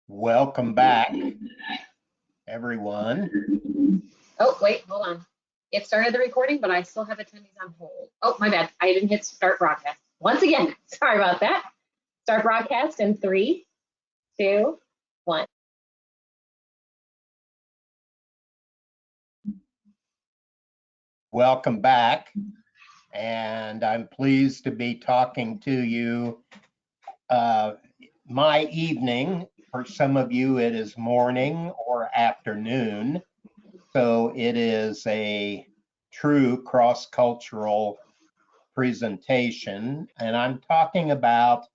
Welcome back, everyone. Oh, wait, hold on. It started the recording, but I still have attendees on hold. Oh, my bad. I didn't hit start broadcast. Once again, sorry about that. Start broadcast in 3, 2, 1. Welcome back, and I'm pleased to be talking to you. My evening, for some of you, it is morning or afternoon. So it is a true cross-cultural presentation, and I'm talking about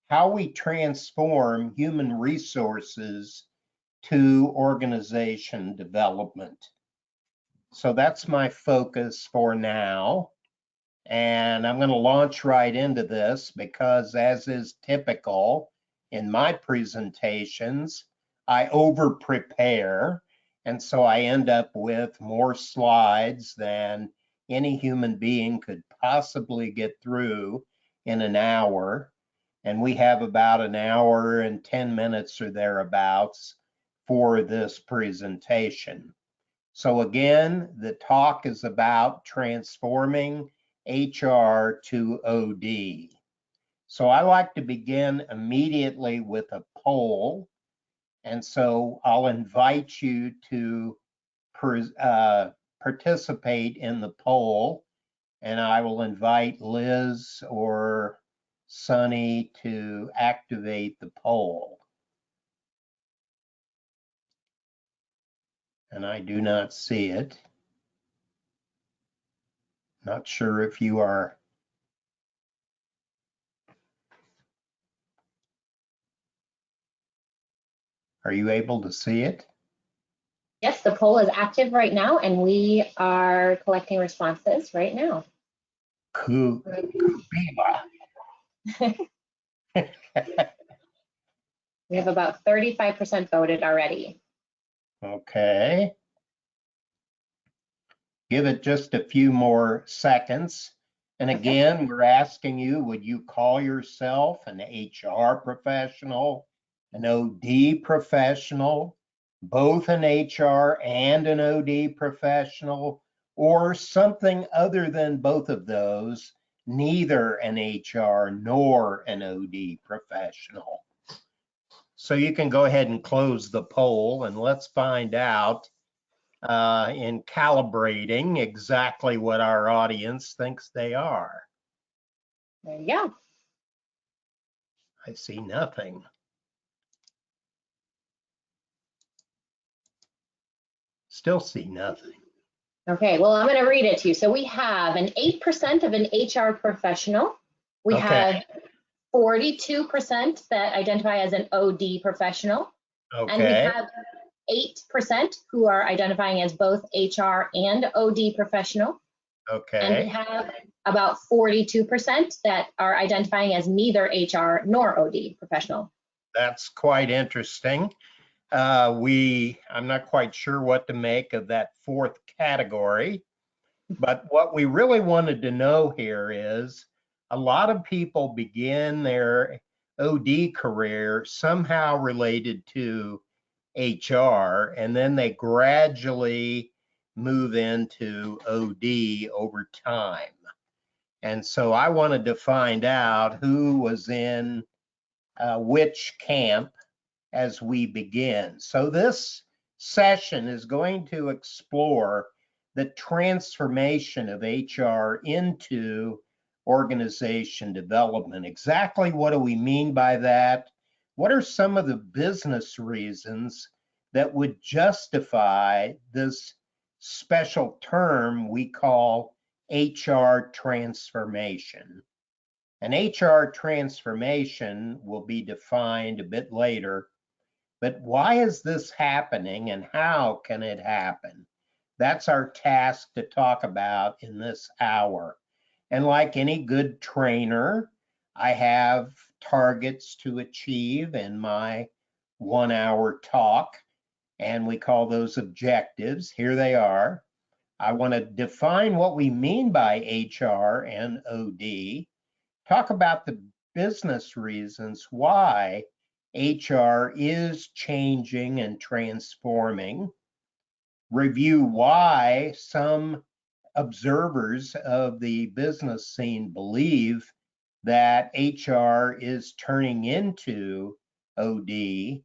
how we transform human resources to organization development. So that's my focus for now. And I'm going to launch right into this because, as is typical in my presentations, I over prepare. And so I end up with more slides than any human being could possibly get through in an hour. And we have about an hour and 10 minutes or thereabouts for this presentation. So again, the talk is about transforming HR to OD. So I like to begin immediately with a poll. And so I'll invite you to participate in the poll. And I will invite Liz or Sunny to activate the poll. And I do not see it. Not sure if you are. Are you able to see it? Yes, the poll is active right now, and we are collecting responses right now. We have about 35% voted already. Okay. Give it just a few more seconds. And again, we're asking you, would you call yourself an HR professional, an OD professional, both an HR and an OD professional, or something other than both of those, neither an HR nor an OD professional? So you can go ahead and close the poll, and let's find out in calibrating exactly what our audience thinks they are. There you go. I see nothing. Still see nothing. Okay, well, I'm going to read it to you. So we have an 8% of an HR professional. We have 42% that identify as an OD professional. Okay. And we have 8% who are identifying as both HR and OD professional. Okay. And we have about 42% that are identifying as neither HR nor OD professional. That's quite interesting. I'm not quite sure what to make of that fourth category, but what we really wanted to know here is a lot of people begin their OD career somehow related to HR, and then they gradually move into OD over time. And so I wanted to find out who was in which camp as we begin. So this session is going to explore the transformation of HR into organization development. Exactly what do we mean by that? What are some of the business reasons that would justify this special term we call HR transformation? An HR transformation will be defined a bit later, but why is this happening and how can it happen? That's our task to talk about in this hour. And like any good trainer, I have targets to achieve in my 1 hour talk, and we call those objectives. Here they are. I want to define what we mean by HR and OD, talk about the business reasons why HR is changing and transforming. Review why some observers of the business scene believe that HR is turning into OD,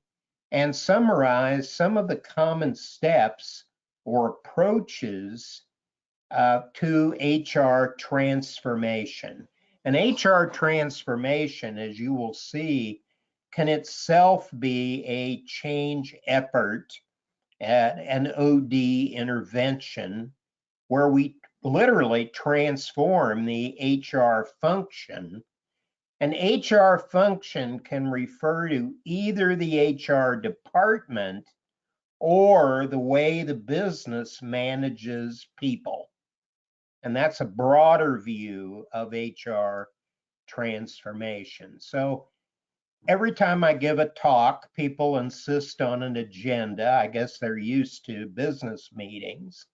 and summarize some of the common steps or approaches to HR transformation. An HR transformation, as you will see, can itself be a change effort, an OD intervention, where we literally transform the HR function. An HR function can refer to either the HR department or the way the business manages people. And that's a broader view of HR transformation. So every time I give a talk, people insist on an agenda. I guess they're used to business meetings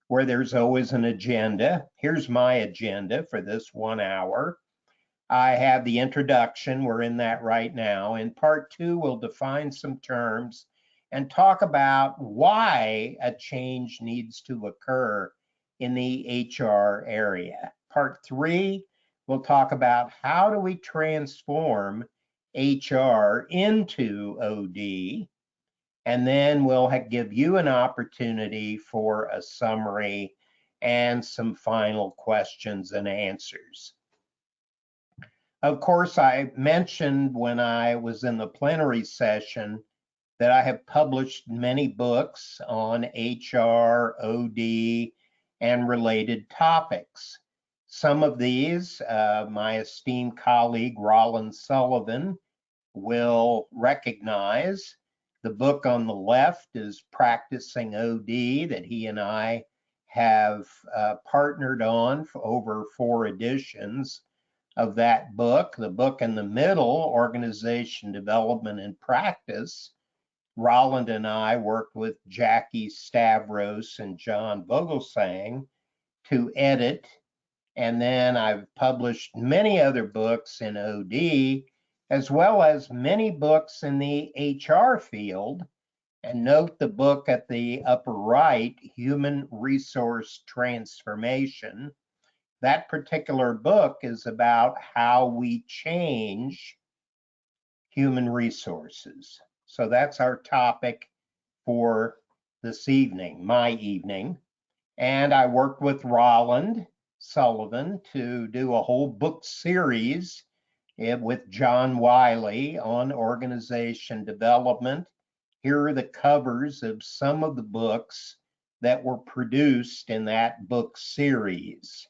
where there's always an agenda. Here's my agenda for this 1 hour. I have the introduction. We're in that right now. In part 2, we'll define some terms and talk about why a change needs to occur in the HR area. Part 3, we'll talk about how do we transform HR into OD, and then we'll give you an opportunity for a summary and some final questions and answers. Of course, I mentioned when I was in the plenary session that I have published many books on HR, OD, and related topics. Some of these, my esteemed colleague Roland Sullivan will recognize. The book on the left is Practicing OD, that he and I have partnered on for over 4 editions of that book. The book in the middle, Organization Development and Practice, Roland and I worked with Jackie Stavros and John Vogelsang to edit. And then I've published many other books in OD, as well as many books in the HR field. And note the book at the upper right, Human Resource Transformation. That particular book is about how we change human resources. So that's our topic for this evening, my evening. And I worked with Roland Sullivan to do a whole book series with John Wiley on organization development. Here are the covers of some of the books that were produced in that book series.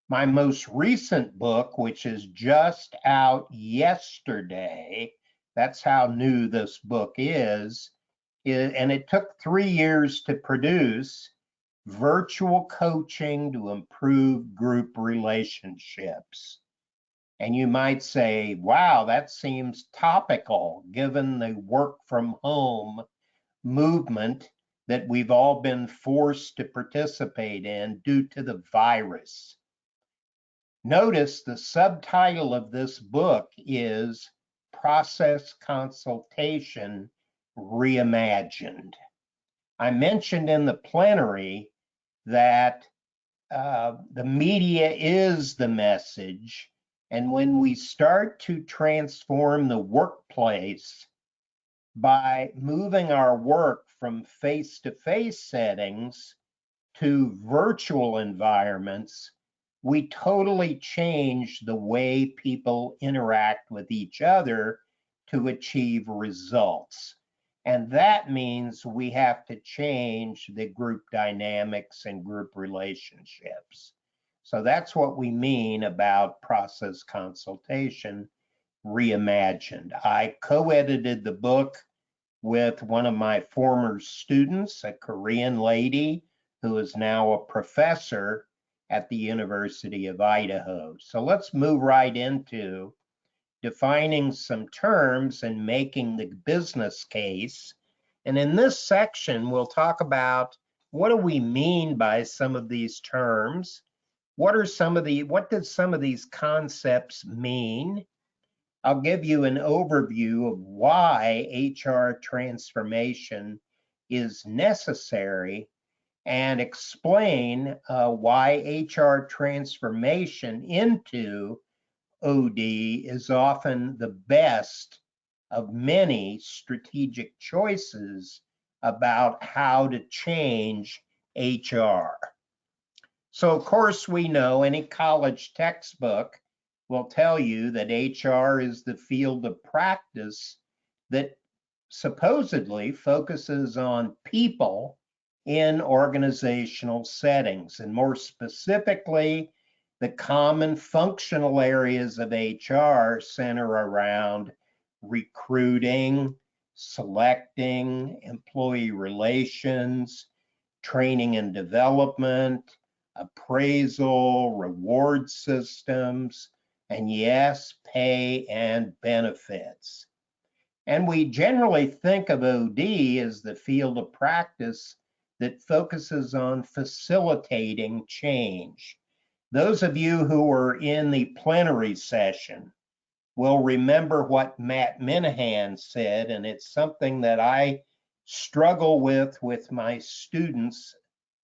My most recent book, which is just out yesterday, that's how new this book is, and it took 3 years to produce, Virtual Coaching to Improve Group Relationships. And you might say, wow, that seems topical given the work from home movement that we've all been forced to participate in due to the virus. Notice the subtitle of this book is Process Consultation Reimagined. I mentioned in the plenary that the media is the message, and when we start to transform the workplace by moving our work from face-to-face settings to virtual environments, we totally change the way people interact with each other to achieve results. And that means we have to change the group dynamics and group relationships. So that's what we mean about process consultation reimagined. I co-edited the book with one of my former students, a Korean lady who is now a professor at the University of Idaho. So let's move right into defining some terms and making the business case. And in this section, we'll talk about what do we mean by some of these terms? What did some of these concepts mean? I'll give you an overview of why HR transformation is necessary and explain why HR transformation into OD is often the best of many strategic choices about how to change HR. So, of course, we know any college textbook will tell you that HR is the field of practice that supposedly focuses on people in organizational settings, and more specifically, the common functional areas of HR center around recruiting, selecting, employee relations, training and development, appraisal, reward systems, and yes, pay and benefits. And we generally think of OD as the field of practice that focuses on facilitating change. Those of you who were in the plenary session will remember what Matt Minahan said, and it's something that I struggle with my students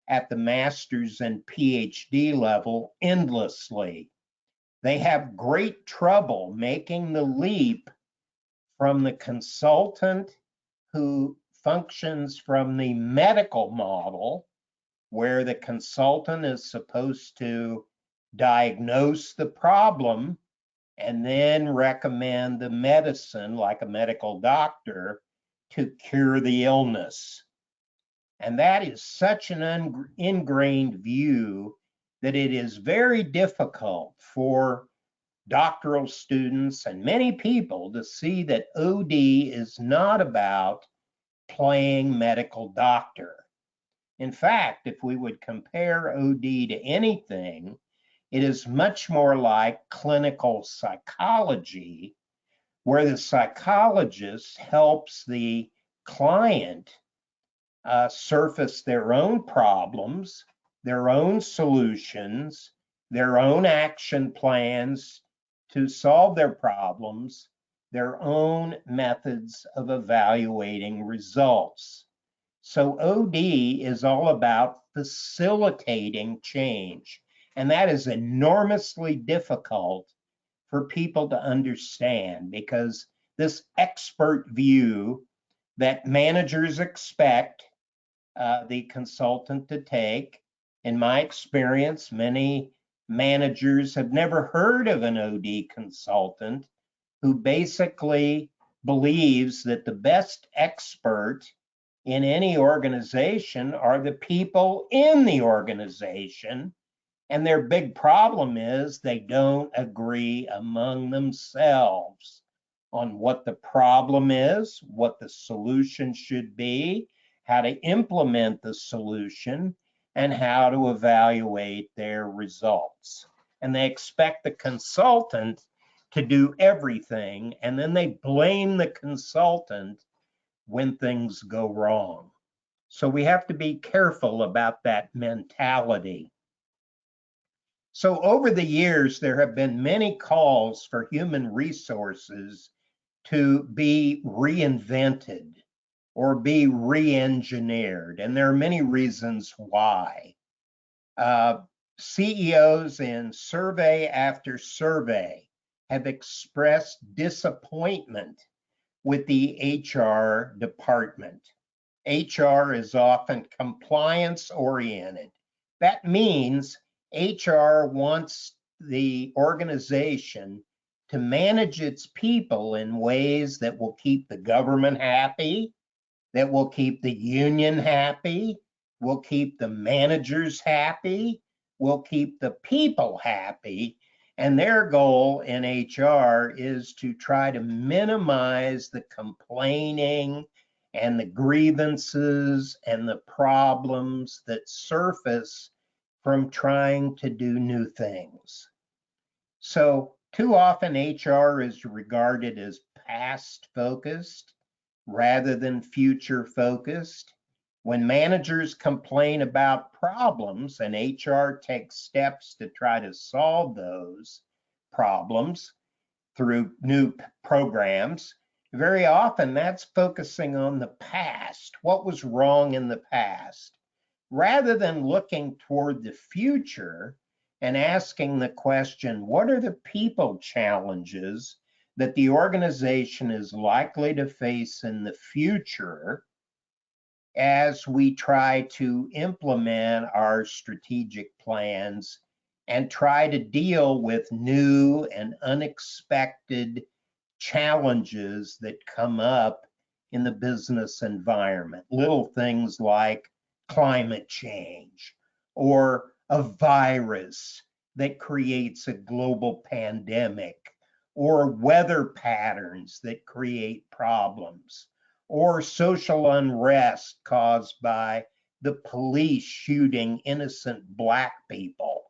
at the master's and PhD level endlessly. They have great trouble making the leap from the consultant who functions from the medical model, where the consultant is supposed to diagnose the problem and then recommend the medicine, like a medical doctor, to cure the illness. And that is such an ingrained view that it is very difficult for doctoral students and many people to see that OD is not about playing medical doctor. In fact, if we would compare OD to anything, it is much more like clinical psychology, where the psychologist helps the client surface their own problems, their own solutions, their own action plans to solve their problems, their own methods of evaluating results. So OD is all about facilitating change, and that is enormously difficult for people to understand, because this expert view that managers expect the consultant to take. In my experience, many managers have never heard of an OD consultant who basically believes that the best expert in any organization are the people in the organization. And their big problem is they don't agree among themselves on what the problem is, what the solution should be, how to implement the solution, and how to evaluate their results. And they expect the consultant to do everything, and then they blame the consultant when things go wrong. So we have to be careful about that mentality. So over the years, there have been many calls for human resources to be reinvented or be re-engineered, and there are many reasons why. CEOs in survey after survey have expressed disappointment with the HR department. HR is often compliance oriented. That means HR wants the organization to manage its people in ways that will keep the government happy, that will keep the union happy, will keep the managers happy, will keep the people happy. And their goal in HR is to try to minimize the complaining and the grievances and the problems that surface from trying to do new things. So too often HR is regarded as past focused rather than future focused. When managers complain about problems and HR takes steps to try to solve those problems, through new programs, very often that's focusing on the past, what was wrong in the past, rather than looking toward the future and asking the question, what are the people challenges that the organization is likely to face in the future as we try to implement our strategic plans and try to deal with new and unexpected challenges that come up in the business environment. Little things like climate change or a virus that creates a global pandemic, or weather patterns that create problems, or social unrest caused by the police shooting innocent Black people.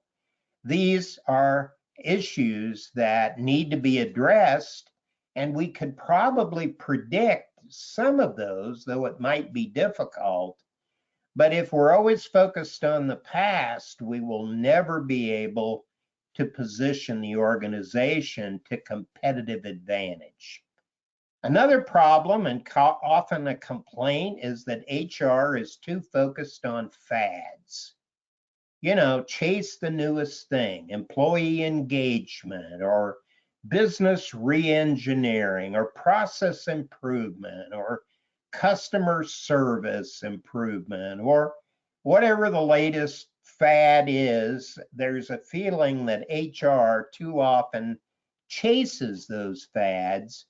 These are issues that need to be addressed, and we could probably predict some of those, though it might be difficult. But if we're always focused on the past, we will never be able to position the organization to competitive advantage. Another problem, and often a complaint, is that HR is too focused on fads. Chase the newest thing, employee engagement, or business re-engineering, or process improvement, or customer service improvement, or whatever the latest fad is. There's a feeling that HR too often chases those fads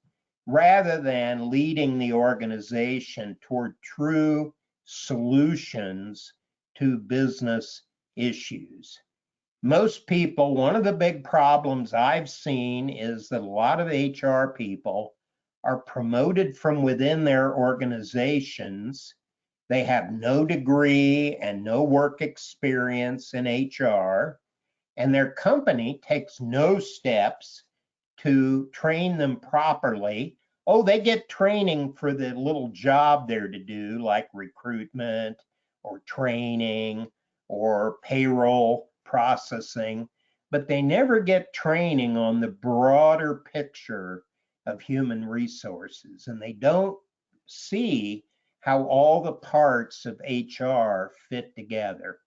rather than leading the organization toward true solutions to business issues. Most people, one of the big problems I've seen is that a lot of HR people are promoted from within their organizations. They have no degree and no work experience in HR, and their company takes no steps to train them properly. Oh, they get training for the little job they're to do, like recruitment or training or payroll processing, but they never get training on the broader picture of human resources, and they don't see how all the parts of HR fit together.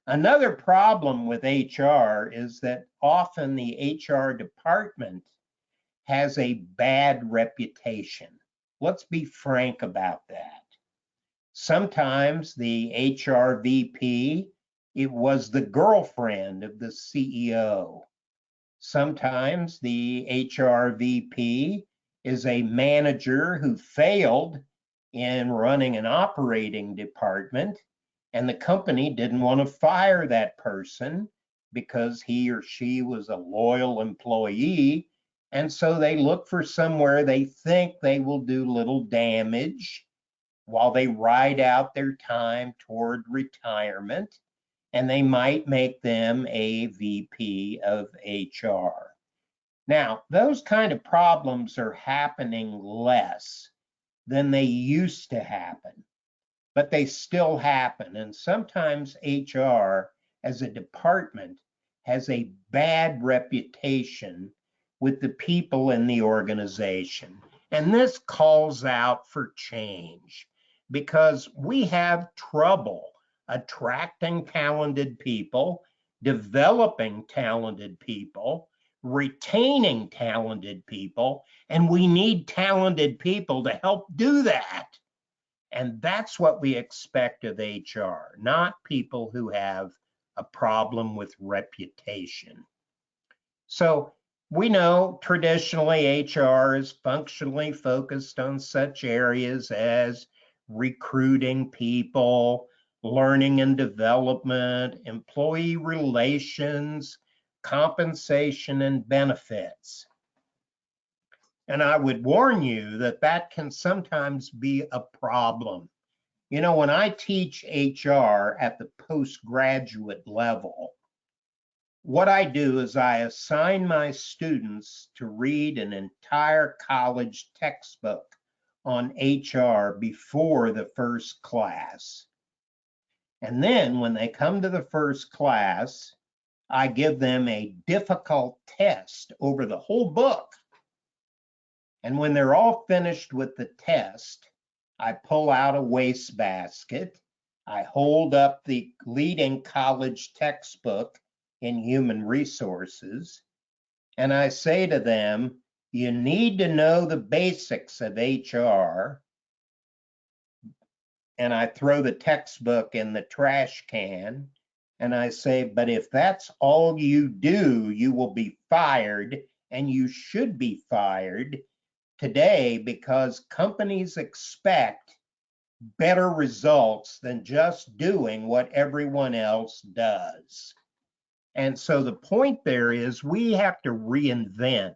Another problem with HR is that often the HR department has a bad reputation. Let's be frank about that. Sometimes the HR VP, it was the girlfriend of the CEO. Sometimes the HR VP is a manager who failed in running an operating department, and the company didn't want to fire that person because he or she was a loyal employee. And so they look for somewhere they think they will do little damage while they ride out their time toward retirement, and they might make them a VP of HR. Now, those kind of problems are happening less than they used to happen, but they still happen. And sometimes HR as a department has a bad reputation with the people in the organization. And this calls out for change, because we have trouble attracting talented people, developing talented people, retaining talented people, and we need talented people to help do that. And that's what we expect of HR, not people who have a problem with reputation. So we know traditionally HR is functionally focused on such areas as recruiting people, learning and development, employee relations, compensation, and benefits. And I would warn you that that can sometimes be a problem. When I teach HR at the postgraduate level, what I do is I assign my students to read an entire college textbook on HR before the first class. And then when they come to the first class, I give them a difficult test over the whole book. And when they're all finished with the test, I pull out a wastebasket. I hold up the leading college textbook in human resources, and I say to them, you need to know the basics of HR. And I throw the textbook in the trash can. And I say, but if that's all you do, you will be fired, and you should be fired today because companies expect better results than just doing what everyone else does. And so the point there is we have to reinvent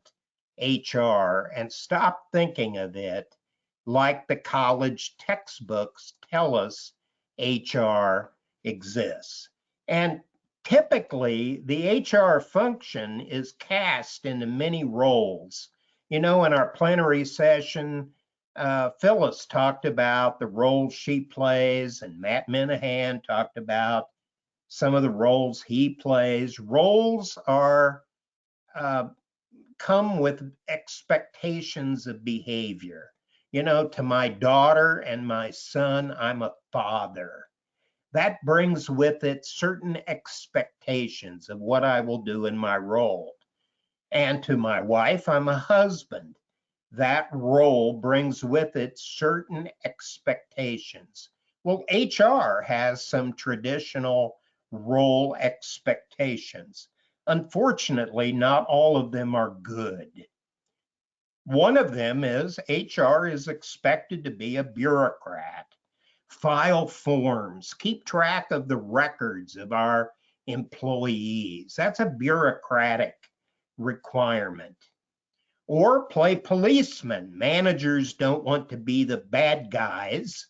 HR and stop thinking of it like the college textbooks tell us HR exists. And typically, the HR function is cast into many roles. You know, in our plenary session, Phyllis talked about the role she plays, and Matt Minahan talked about some of the roles he plays. Roles are come with expectations of behavior. You know, to my daughter and my son, I'm a father. That brings with it certain expectations of what I will do in my role. And to my wife, I'm a husband. That role brings with it certain expectations. Well, HR has some traditional role expectations. Unfortunately, not all of them are good. One of them is HR is expected to be a bureaucrat, file forms, keep track of the records of our employees. That's a bureaucratic requirement. Or play policeman. Managers don't want to be the bad guys,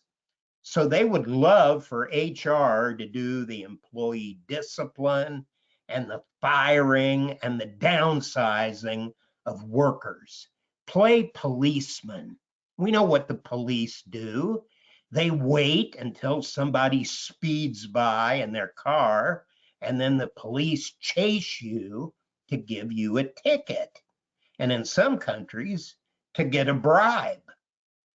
so they would love for HR to do the employee discipline and the firing and the downsizing of workers. Play policeman. We know what the police do. They wait until somebody speeds by in their car, and then the police chase you to give you a ticket. And in some countries, to get a bribe.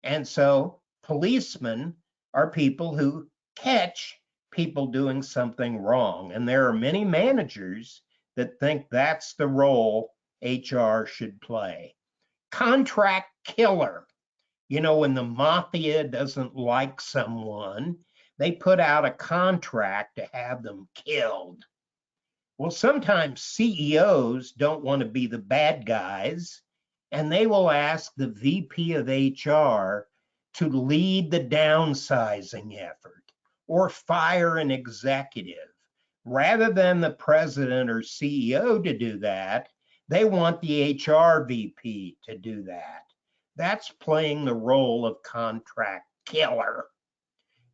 And so policemen are people who catch people doing something wrong. And there are many managers that think that's the role HR should play. Contract killer. You know, when the mafia doesn't like someone, they put out a contract to have them killed. Well, sometimes CEOs don't want to be the bad guys, and they will ask the VP of HR to lead the downsizing effort or fire an executive. Rather than the president or CEO to do that, they want the HR VP to do that. That's playing the role of contract killer.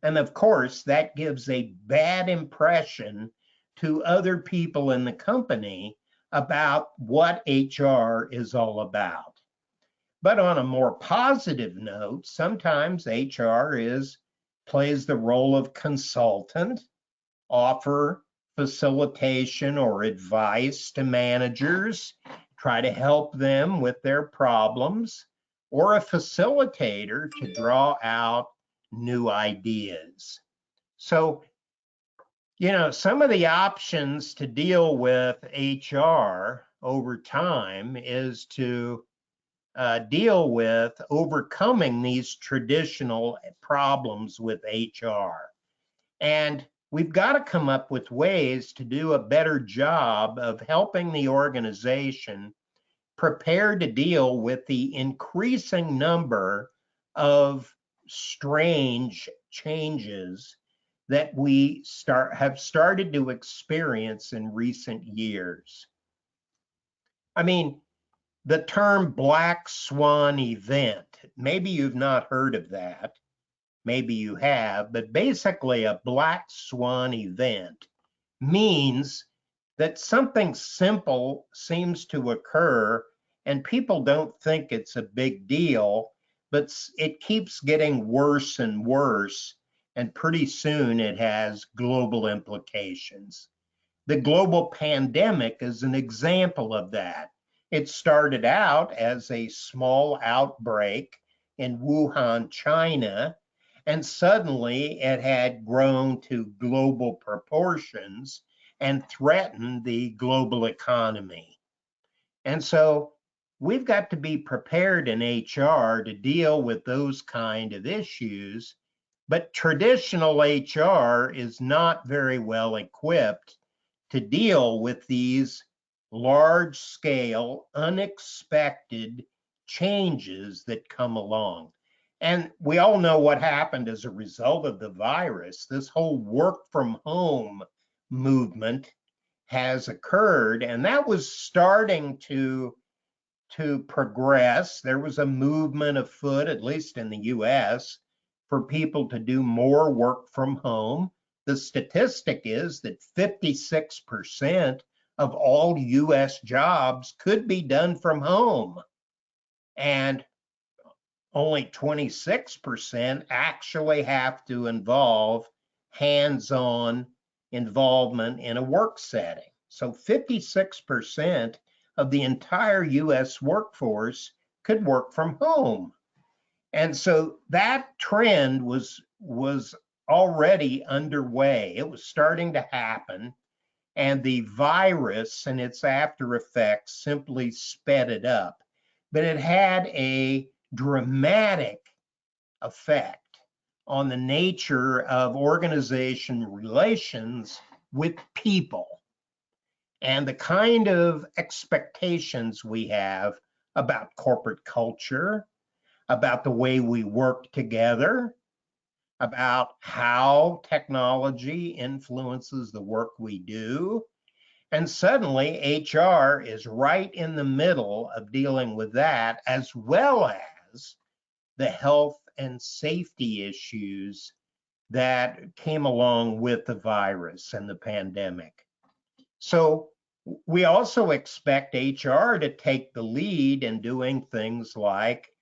And of course, that gives a bad impression to other people in the company about what HR is all about. But on a more positive note, sometimes HR plays the role of consultant, offer facilitation or advice to managers, try to help them with their problems, or a facilitator to draw out new ideas. So, you know, some of the options to deal with HR over time is to deal with overcoming these traditional problems with HR. And we've got to come up with ways to do a better job of helping the organization prepare to deal with the increasing number of strange changes that we have started to experience in recent years. I mean, the term black swan event, maybe you've not heard of that, maybe you have, but basically a black swan event means that something simple seems to occur and people don't think it's a big deal, but it keeps getting worse and worse, and pretty soon it has global implications. The global pandemic is an example of that. It started out as a small outbreak in Wuhan, China, and suddenly it had grown to global proportions and threatened the global economy. And so we've got to be prepared in HR to deal with those kind of issues, but traditional HR is not very well equipped to deal with these large scale, unexpected changes that come along. And we all know what happened as a result of the virus. This whole work from home movement has occurred, and that was starting to progress. There was a movement afoot, at least in the US, for people to do more work from home. The statistic is that 56% of all US jobs could be done from home, and only 26% actually have to involve hands-on involvement in a work setting. So 56% of the entire US workforce could work from home. And so that trend was already underway. It was starting to happen, and the virus and its after effects simply sped it up. But it had a dramatic effect on the nature of organization relations with people and the kind of expectations we have about corporate culture, about the way we work together, about how technology influences the work we do. And suddenly HR is right in the middle of dealing with that, as well as the health and safety issues that came along with the virus and the pandemic. So we also expect HR to take the lead in doing things like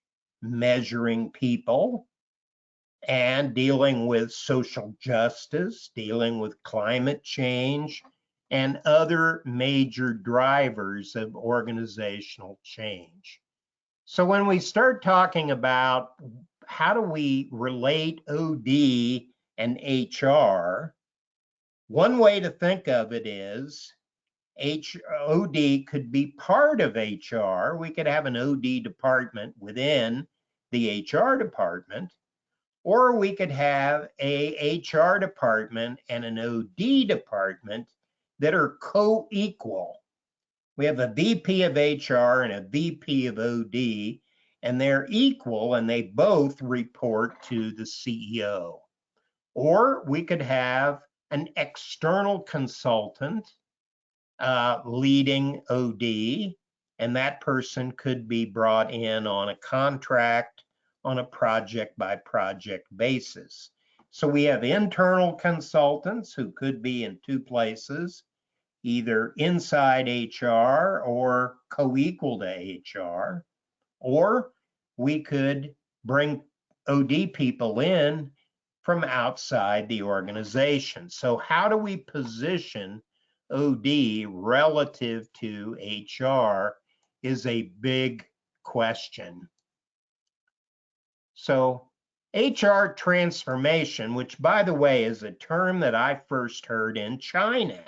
measuring people and dealing with social justice, dealing with climate change, and other major drivers of organizational change. So when we start talking about how do we relate OD and HR, one way to think of it is OD could be part of HR. We could have an OD department within the HR department, or we could have a HR department and an OD department that are co-equal. We have a VP of HR and a VP of OD, and they're equal and they both report to the CEO. Or we could have an external consultant leading OD, and that person could be brought in on a contract on a project by project basis. So we have internal consultants who could be in two places, either inside HR or co-equal to HR, or we could bring OD people in from outside the organization. So how do we position OD relative to HR is a big question. So HR transformation, which by the way is a term that I first heard in China.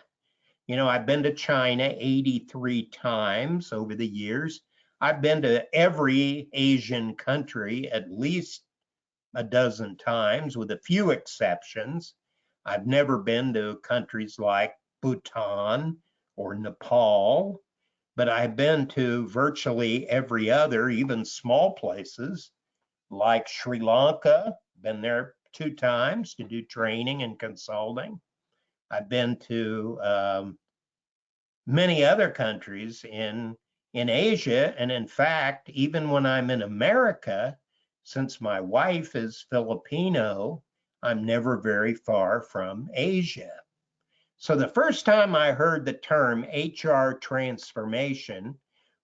You know, I've been to China 83 times over the years. I've been to every Asian country at least a dozen times, with a few exceptions. I've never been to countries like Bhutan or Nepal, but I've been to virtually every other, even small places like Sri Lanka. Been there 2 times to do training and consulting. I've been to many other countries in Asia, and in fact, even when I'm in America, since my wife is Filipino, I'm never very far from Asia. So the first time I heard the term HR transformation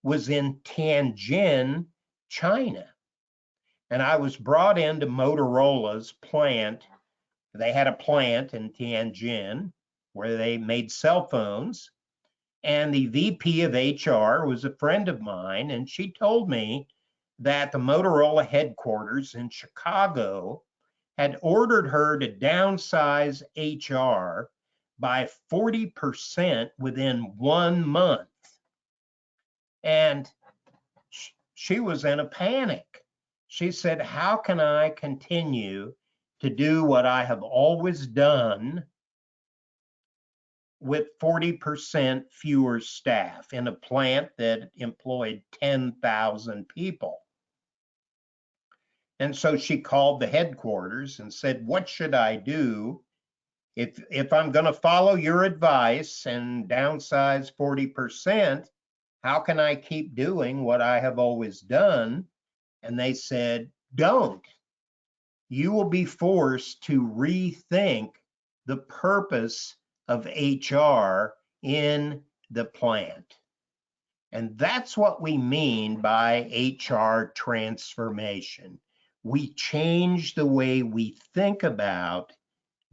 was in Tianjin, China. And I was brought into Motorola's plant. They had a plant in Tianjin where they made cell phones. And the VP of HR was a friend of mine, and she told me that the Motorola headquarters in Chicago had ordered her to downsize HR by 40% within 1 month. And she was in a panic. She said, how can I continue to do what I have always done with 40% fewer staff in a plant that employed 10,000 people? And so she called the headquarters and said, what should I do if I'm going to follow your advice and downsize 40%? How can I keep doing what I have always done? And they said, don't. You will be forced to rethink the purpose of HR in the plant. And that's what we mean by HR transformation. We change the way we think about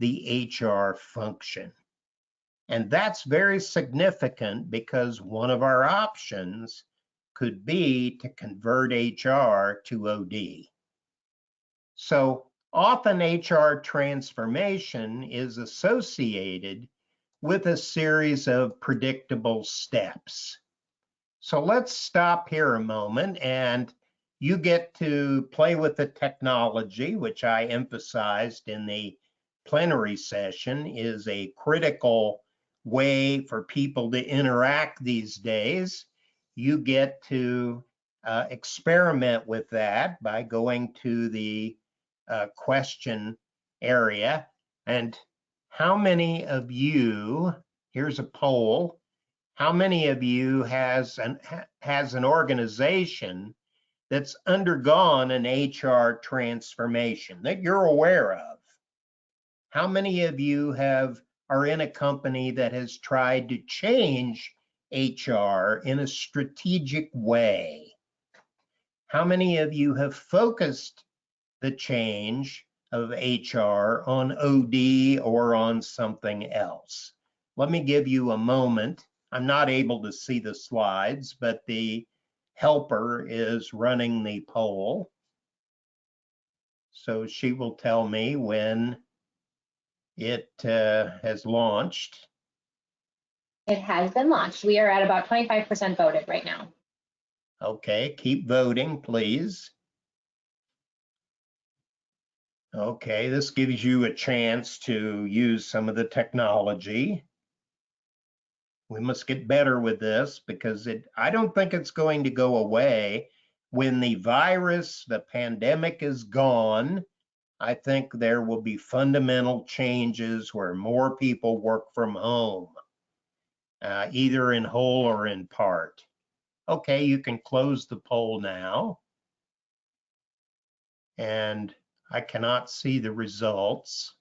the HR function. And that's very significant because one of our options could be to convert HR to OD. So often HR transformation is associated with a series of predictable steps. So let's stop here a moment and you get to play with the technology, which I emphasized in the plenary session is a critical way for people to interact these days. You get to experiment with that by going to the question area. And how many of you, here's a poll, how many of you has an organization that's undergone an HR transformation that you're aware of? How many of you are in a company that has tried to change HR in a strategic way? How many of you have focused the change of HR on OD or on something else? Let me give you a moment. I'm not able to see the slides, but the helper is running the poll. So she will tell me when it has launched. It has been launched. We are at about 25% voted right now. Okay, keep voting, please. Okay, this gives you a chance to use some of the technology. We must get better with this because I don't think it's going to go away. When the virus, the pandemic is gone, I think there will be fundamental changes where more people work from home, either in whole or in part. Okay, you can close the poll now. And I cannot see the results.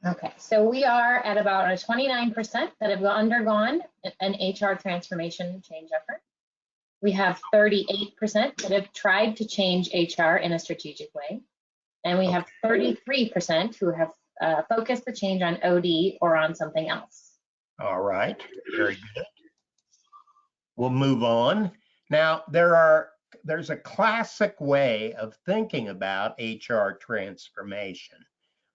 Okay, so we are at about a 29% that have undergone an HR transformation change effort. We have 38% that have tried to change HR in a strategic way. And we have 33% who have focused the change on OD or on something else. All right, very good. We'll move on. Now, there's a classic way of thinking about HR transformation.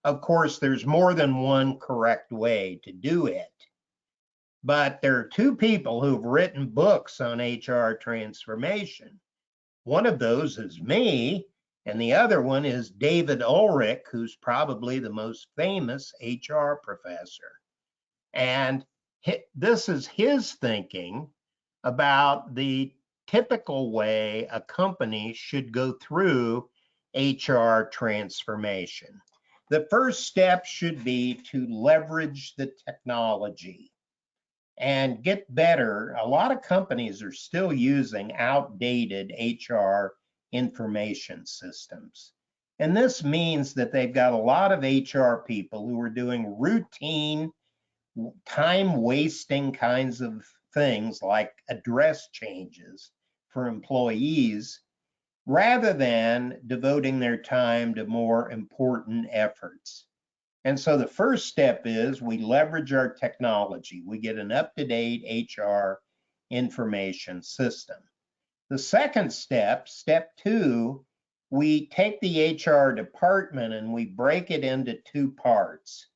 Of course, there's more than one correct way to do it. But there are two people who've written books on HR transformation. One of those is me, and the other one is David Ulrich, who's probably the most famous HR professor. And this is his thinking about the typical way a company should go through HR transformation. The first step should be to leverage the technology and get better. A lot of companies are still using outdated HR information systems. And this means that they've got a lot of HR people who are doing routine, time-wasting kinds of things like address changes for employees, rather than devoting their time to more important efforts. And so the first step is we leverage our technology. We get an up-to-date HR information system. The second step, step 2, we take the HR department and we break it into 2 parts.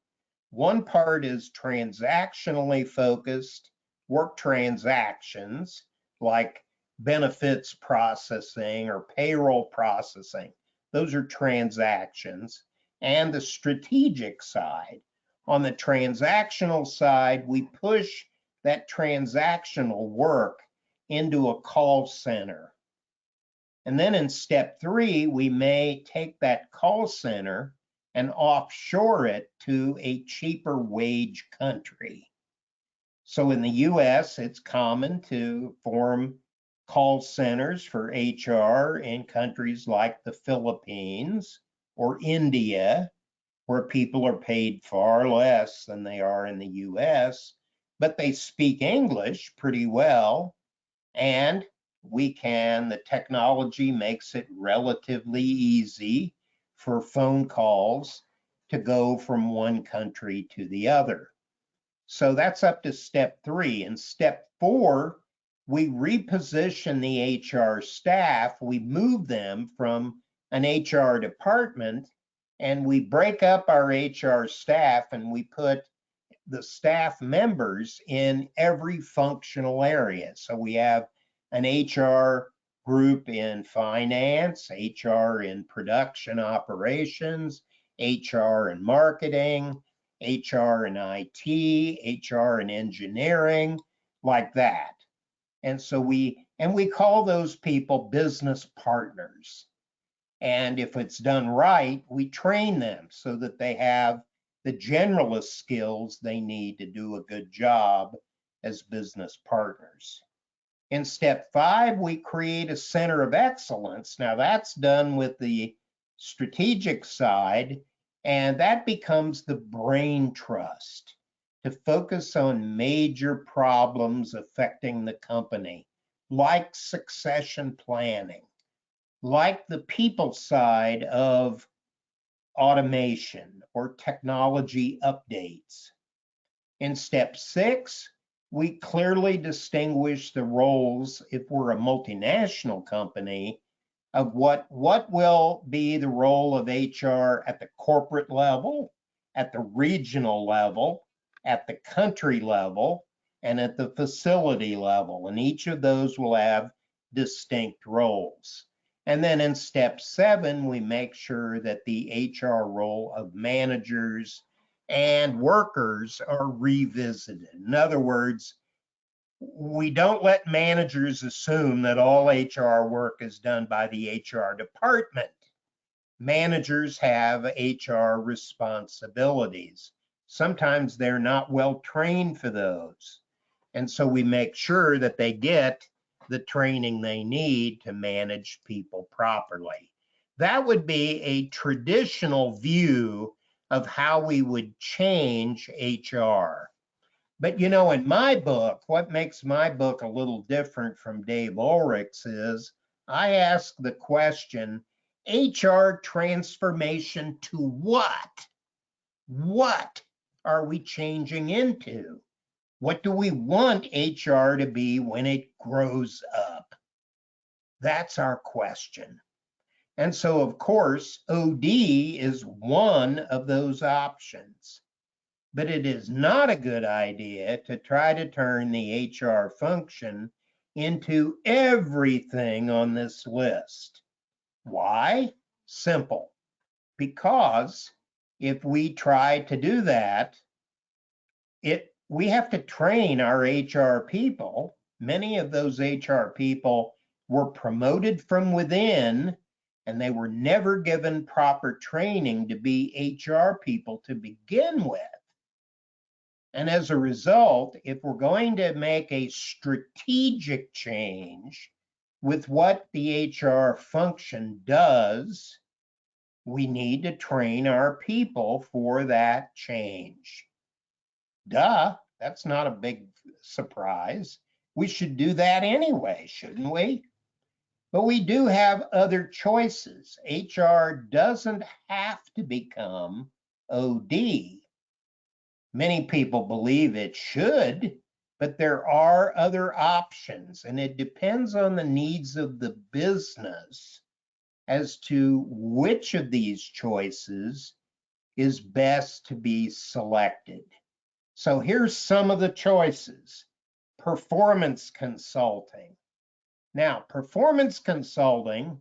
One part is transactionally focused, work transactions like benefits processing or payroll processing. Those are transactions. And the strategic side. On the transactional side, we push that transactional work into a call center. And then in step 3, we may take that call center and offshore it to a cheaper wage country. So in the US, it's common to form call centers for HR in countries like the Philippines or India, where people are paid far less than they are in the US, but they speak English pretty well. And the technology makes it relatively easy for phone calls to go from one country to the other. So that's up to step 3. In step 4, we reposition the HR staff. We move them from an HR department and we break up our HR staff and we put the staff members in every functional area. So we have an HR group in finance, HR in production operations, HR in marketing, HR in IT, HR in engineering, like that. And so we call those people business partners. And if it's done right, we train them so that they have the generalist skills they need to do a good job as business partners. In step 5, we create a center of excellence. Now that's done with the strategic side, and that becomes the brain trust to focus on major problems affecting the company, like succession planning, like the people side of automation or technology updates. In step 6, we clearly distinguish the roles, if we're a multinational company, of what will be the role of HR at the corporate level, at the regional level, at the country level, and at the facility level. And each of those will have distinct roles. And then in step 7, we make sure that the HR role of managers and workers are revisited. In other words, we don't let managers assume that all HR work is done by the HR department. Managers have HR responsibilities. Sometimes they're not well trained for those. And so we make sure that they get the training they need to manage people properly. That would be a traditional view of how we would change HR. But you know, in my book, what makes my book a little different from Dave Ulrich's is I ask the question, HR transformation to what? What are we changing into? What do we want HR to be when it grows up? That's our question. And so, of course, OD is one of those options. But it is not a good idea to try to turn the HR function into everything on this list. Why? Simple. Because if we try to do that, we have to train our HR people. Many of those HR people were promoted from within, and they were never given proper training to be HR people to begin with. And as a result, if we're going to make a strategic change with what the HR function does, we need to train our people for that change. Duh, that's not a big surprise. We should do that anyway, shouldn't we? But we do have other choices. HR doesn't have to become OD. Many people believe it should, but there are other options, and it depends on the needs of the business as to which of these choices is best to be selected. So here's some of the choices. Performance consulting. Now, performance consulting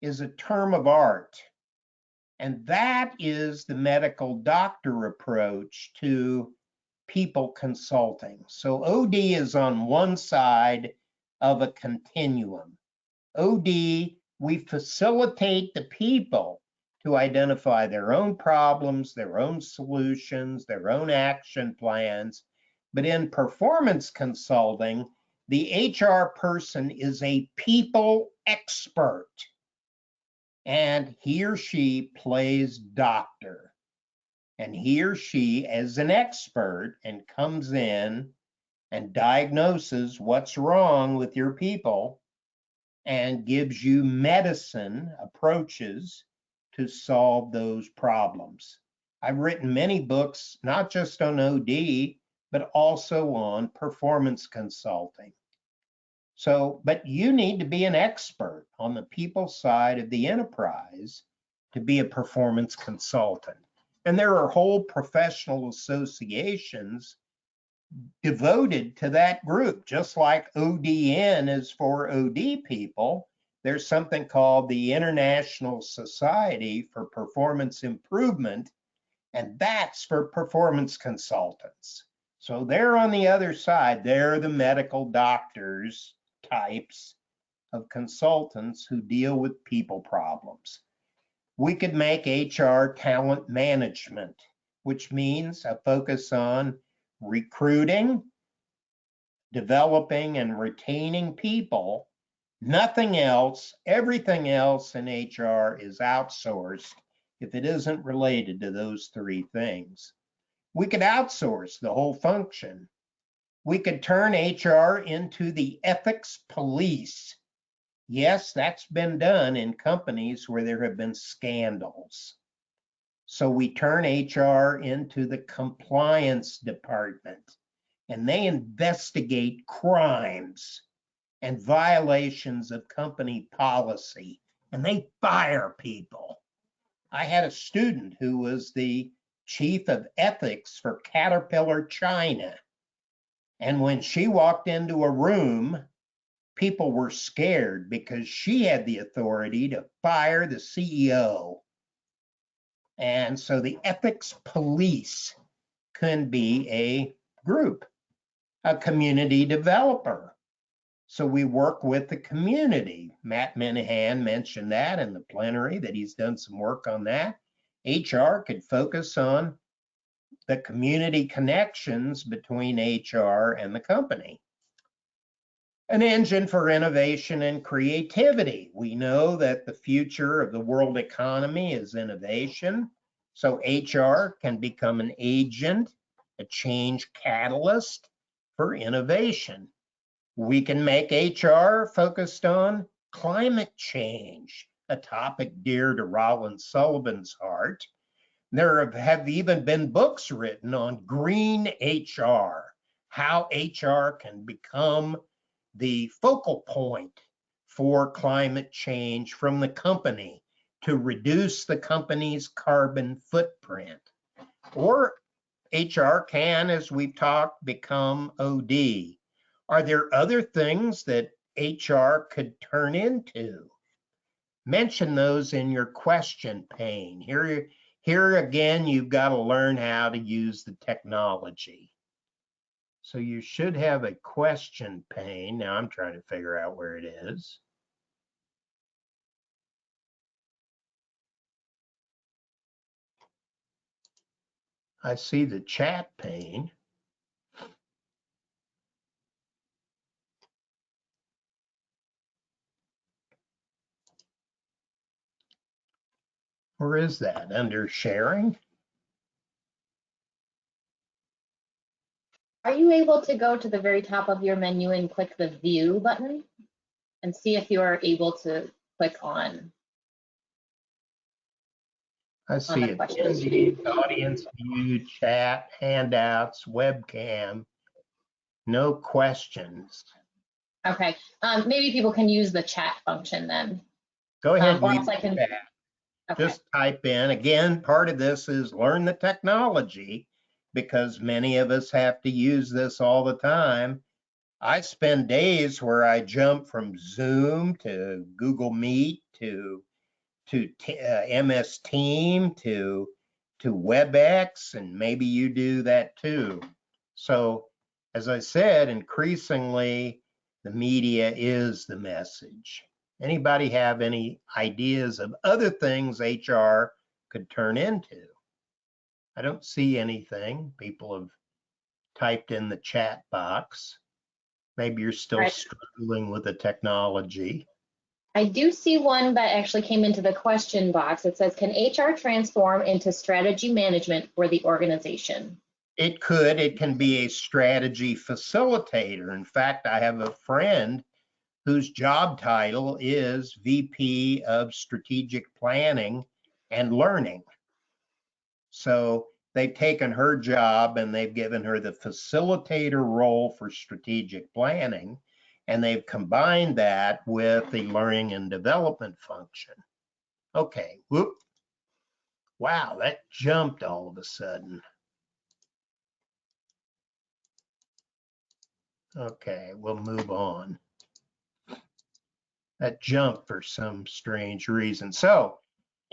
is a term of art, and that is the medical doctor approach to people consulting. So OD is on one side of a continuum. OD, we facilitate the people to identify their own problems, their own solutions, their own action plans. But in performance consulting, the HR person is a people expert, and he or she plays doctor. And he or she, as an expert, and comes in and diagnoses what's wrong with your people and gives you medicine approaches to solve those problems. I've written many books, not just on OD, but also on performance consulting. So, but you need to be an expert on the people side of the enterprise to be a performance consultant. And there are whole professional associations devoted to that group, just like ODN is for OD people. There's something called the International Society for Performance Improvement, and that's for performance consultants. So they're on the other side. They're the medical doctors types of consultants who deal with people problems. We could make HR talent management, which means a focus on recruiting, developing, and retaining people. Nothing else, everything else in HR is outsourced if it isn't related to those three things. We could outsource the whole function. We could turn HR into the ethics police. Yes, that's been done in companies where there have been scandals. So we turn HR into the compliance department, and they investigate crimes and violations of company policy, and they fire people. I had a student who was the chief of ethics for Caterpillar China. And when she walked into a room, people were scared because she had the authority to fire the CEO. And so the ethics police can be a group, a community developer. So we work with the community. Matt Minahan mentioned that in the plenary, that he's done some work on that. HR could focus on the community connections between HR and the company. An engine for innovation and creativity. We know that the future of the world economy is innovation. So HR can become an agent, a change catalyst for innovation. We can make HR focused on climate change, a topic dear to Rollin Sullivan's heart. There have even been books written on green HR, how HR can become the focal point for climate change from the company to reduce the company's carbon footprint. Or HR can, as we've talked, become OD. Are there other things that HR could turn into? Mention those in your question pane. Here again, you've got to learn how to use the technology. So you should have a question pane. Now I'm trying to figure out where it is. I see the chat pane. Where is that? Under sharing? Are you able to go to the very top of your menu and click the view button and see if you are able to click on? I see it. Audience view, chat, handouts, webcam. No questions. Okay. Maybe people can use the chat function then. Go ahead, Or use else I can. chat. Okay. Just type in. Again, part of this is learn the technology because many of us have to use this all the time. I spend days where I jump from Zoom to Google Meet to MS Team to WebEx, and maybe you do that too. So, as I said, increasingly the media is the message. Anybody have any ideas of other things HR could turn into? I don't see anything. People have typed in the chat box. Maybe you're still Right. struggling with the technology. I do see one that actually came into the question box. It says, can HR transform into strategy management for the organization? It could. It can be a strategy facilitator. In fact, I have a friend whose job title is VP of Strategic Planning and Learning. So they've taken her job and they've given her the facilitator role for strategic planning, and they've combined that with the learning and development function. Okay, whoop. Wow, that jumped all of a sudden. Okay, we'll move on. That jumped for some strange reason. So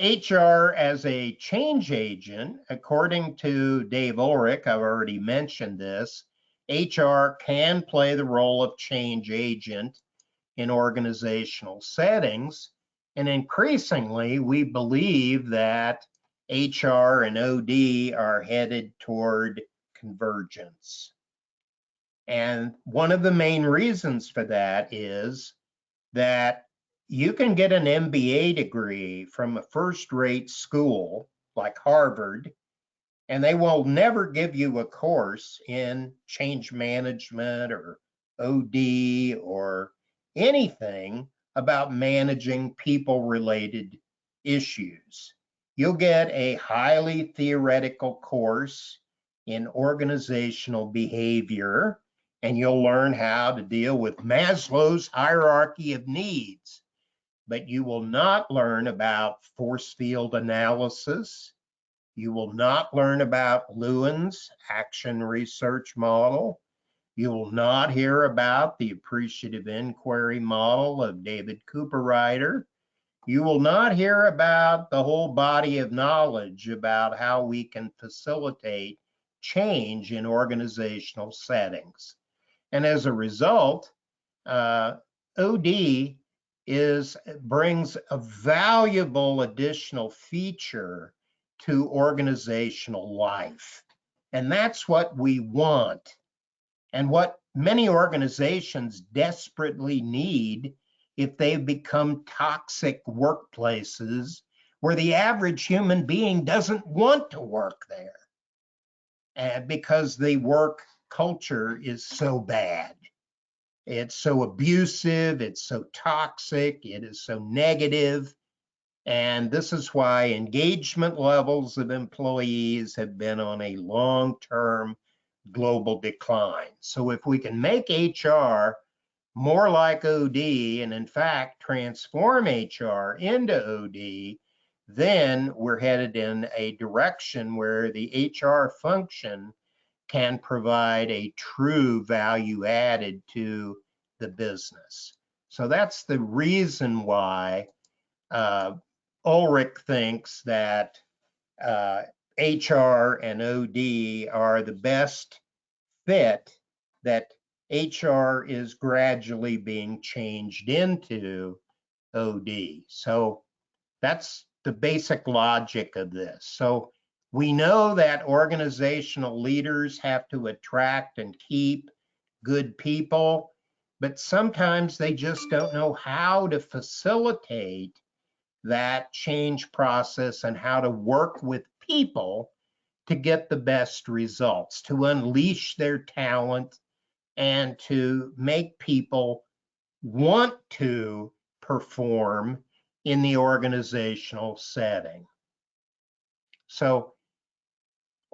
HR as a change agent, according to Dave Ulrich, I've already mentioned this, HR can play the role of change agent in organizational settings. And increasingly, we believe that HR and OD are headed toward convergence. And one of the main reasons for that is that you can get an MBA degree from a first-rate school like Harvard, and they will never give you a course in change management or OD or anything about managing people-related issues. You'll get a highly theoretical course in organizational behavior, and you'll learn how to deal with Maslow's hierarchy of needs. But you will not learn about force field analysis. You will not learn about Lewin's action research model. You will not hear about the appreciative inquiry model of David Cooperrider. You will not hear about the whole body of knowledge about how we can facilitate change in organizational settings. And as a result, OD brings a valuable additional feature to organizational life. And that's what we want. And what many organizations desperately need if they've become toxic workplaces where the average human being doesn't want to work there. And because the work culture is so bad. It's so abusive, it's so toxic, it is so negative. And this is why engagement levels of employees have been on a long-term global decline. So if we can make HR more like OD, and in fact transform HR into OD, then we're headed in a direction where the HR function can provide a true value added to the business. So that's the reason why Ulrich thinks that HR and OD are the best fit, that HR is gradually being changed into OD. So that's the basic logic of this. So we know that organizational leaders have to attract and keep good people, but sometimes they just don't know how to facilitate that change process and how to work with people to get the best results, to unleash their talent and to make people want to perform in the organizational setting. So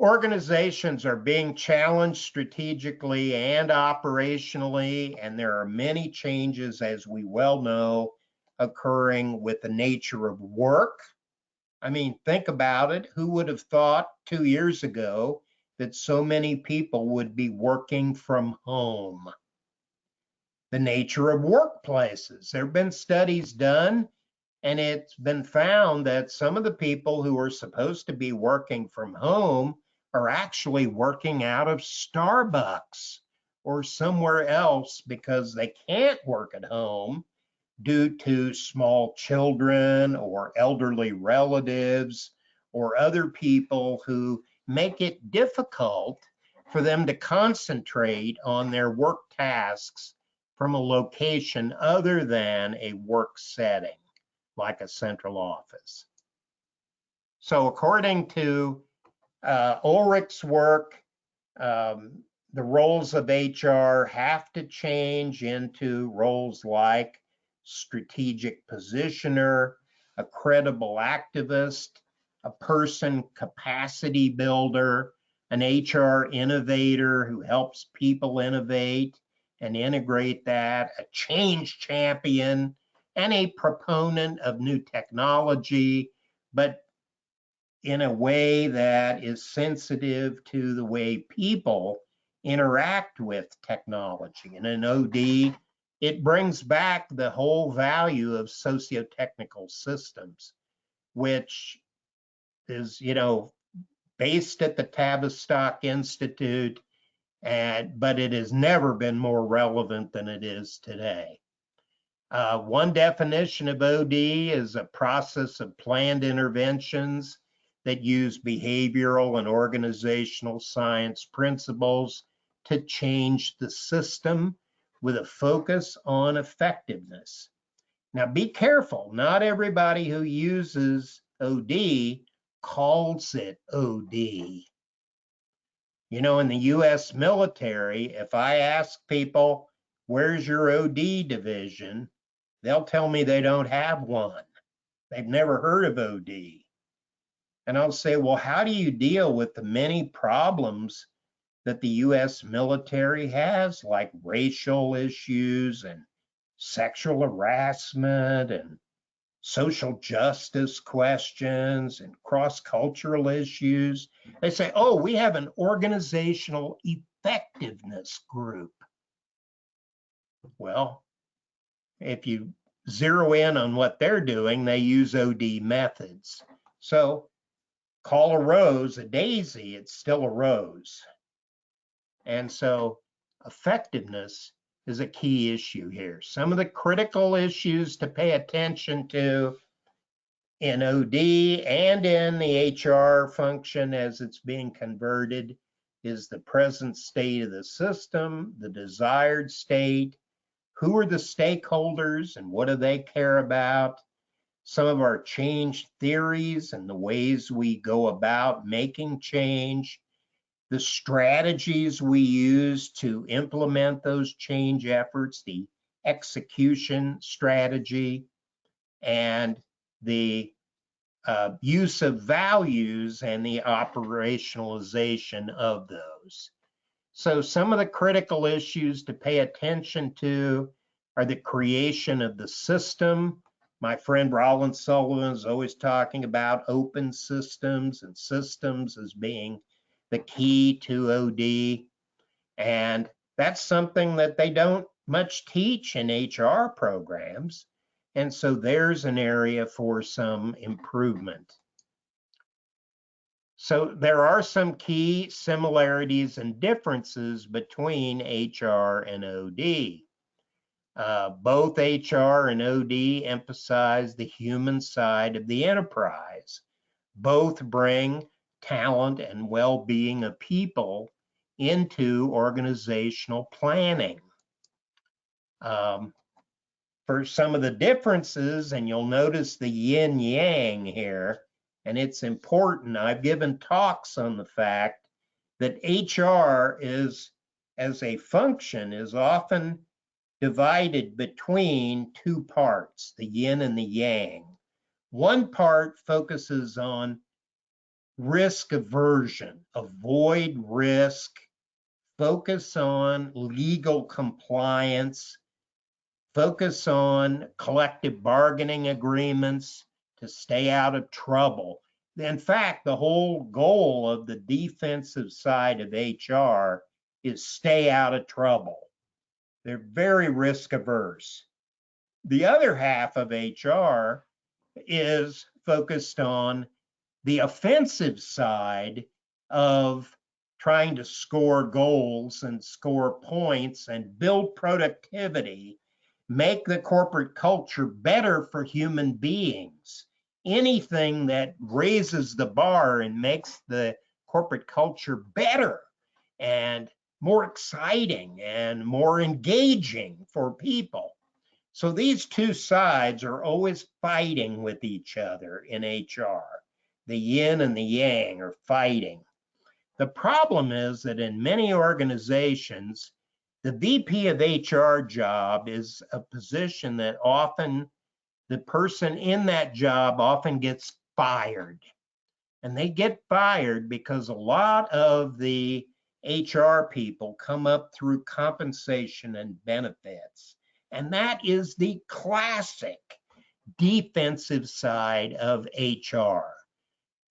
Organizations are being challenged strategically and operationally, and there are many changes, as we well know, occurring with the nature of work. I mean, think about it. Who would have thought 2 years ago that so many people would be working from home? The nature of workplaces. There have been studies done, and it's been found that some of the people who are supposed to be working from home are actually working out of Starbucks or somewhere else because they can't work at home due to small children or elderly relatives or other people who make it difficult for them to concentrate on their work tasks from a location other than a work setting, like a central office. So according to Ulrich's work, the roles of HR have to change into roles like strategic positioner, a credible activist, a person capacity builder, an HR innovator who helps people innovate and integrate that, a change champion, and a proponent of new technology, but in a way that is sensitive to the way people interact with technology. And in OD, it brings back the whole value of socio-technical systems, which is, based at the Tavistock Institute, but it has never been more relevant than it is today. One definition of OD is a process of planned interventions that use behavioral and organizational science principles to change the system with a focus on effectiveness. Now, be careful. Not everybody who uses OD calls it OD. In the US military, if I ask people, where's your OD division? They'll tell me they don't have one. They've never heard of OD. And I'll say, well, how do you deal with the many problems that the US military has, like racial issues and sexual harassment and social justice questions and cross-cultural issues? They say, oh, we have an organizational effectiveness group. Well, if you zero in on what they're doing, they use OD methods. So call a rose a daisy, it's still a rose. And so effectiveness is a key issue here. Some of the critical issues to pay attention to in OD and in the HR function as it's being converted is the present state of the system, the desired state, who are the stakeholders and what do they care about, some of our change theories and the ways we go about making change, the strategies we use to implement those change efforts, the execution strategy, and the use of values and the operationalization of those. So some of the critical issues to pay attention to are the creation of the system. My friend Roland Sullivan is always talking about open systems and systems as being the key to OD. And that's something that they don't much teach in HR programs. And so there's an area for some improvement. So there are some key similarities and differences between HR and OD. Both HR and OD emphasize the human side of the enterprise. Both bring talent and well-being of people into organizational planning. For some of the differences, and you'll notice the yin yang here, and it's important. I've given talks on the fact that HR is, as a function, is often divided between two parts, the yin and the yang. One part focuses on risk aversion, avoid risk, focus on legal compliance, focus on collective bargaining agreements to stay out of trouble. In fact, the whole goal of the defensive side of HR is stay out of trouble. They're very risk averse. The other half of HR is focused on the offensive side of trying to score goals and score points and build productivity, make the corporate culture better for human beings. Anything that raises the bar and makes the corporate culture better and more exciting and more engaging for people. So these two sides are always fighting with each other in HR. The yin and the yang are fighting. The problem is that in many organizations, the VP of HR job is a position that often the person in that job often gets fired. And they get fired because a lot of the HR people come up through compensation and benefits. And that is the classic defensive side of HR.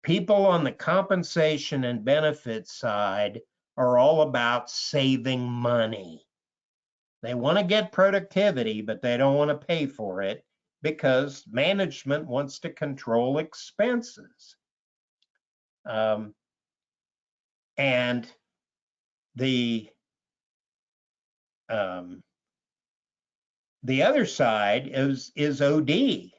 People on the compensation and benefits side are all about saving money. They want to get productivity, but they don't want to pay for it because management wants to control expenses. And the other side is OD.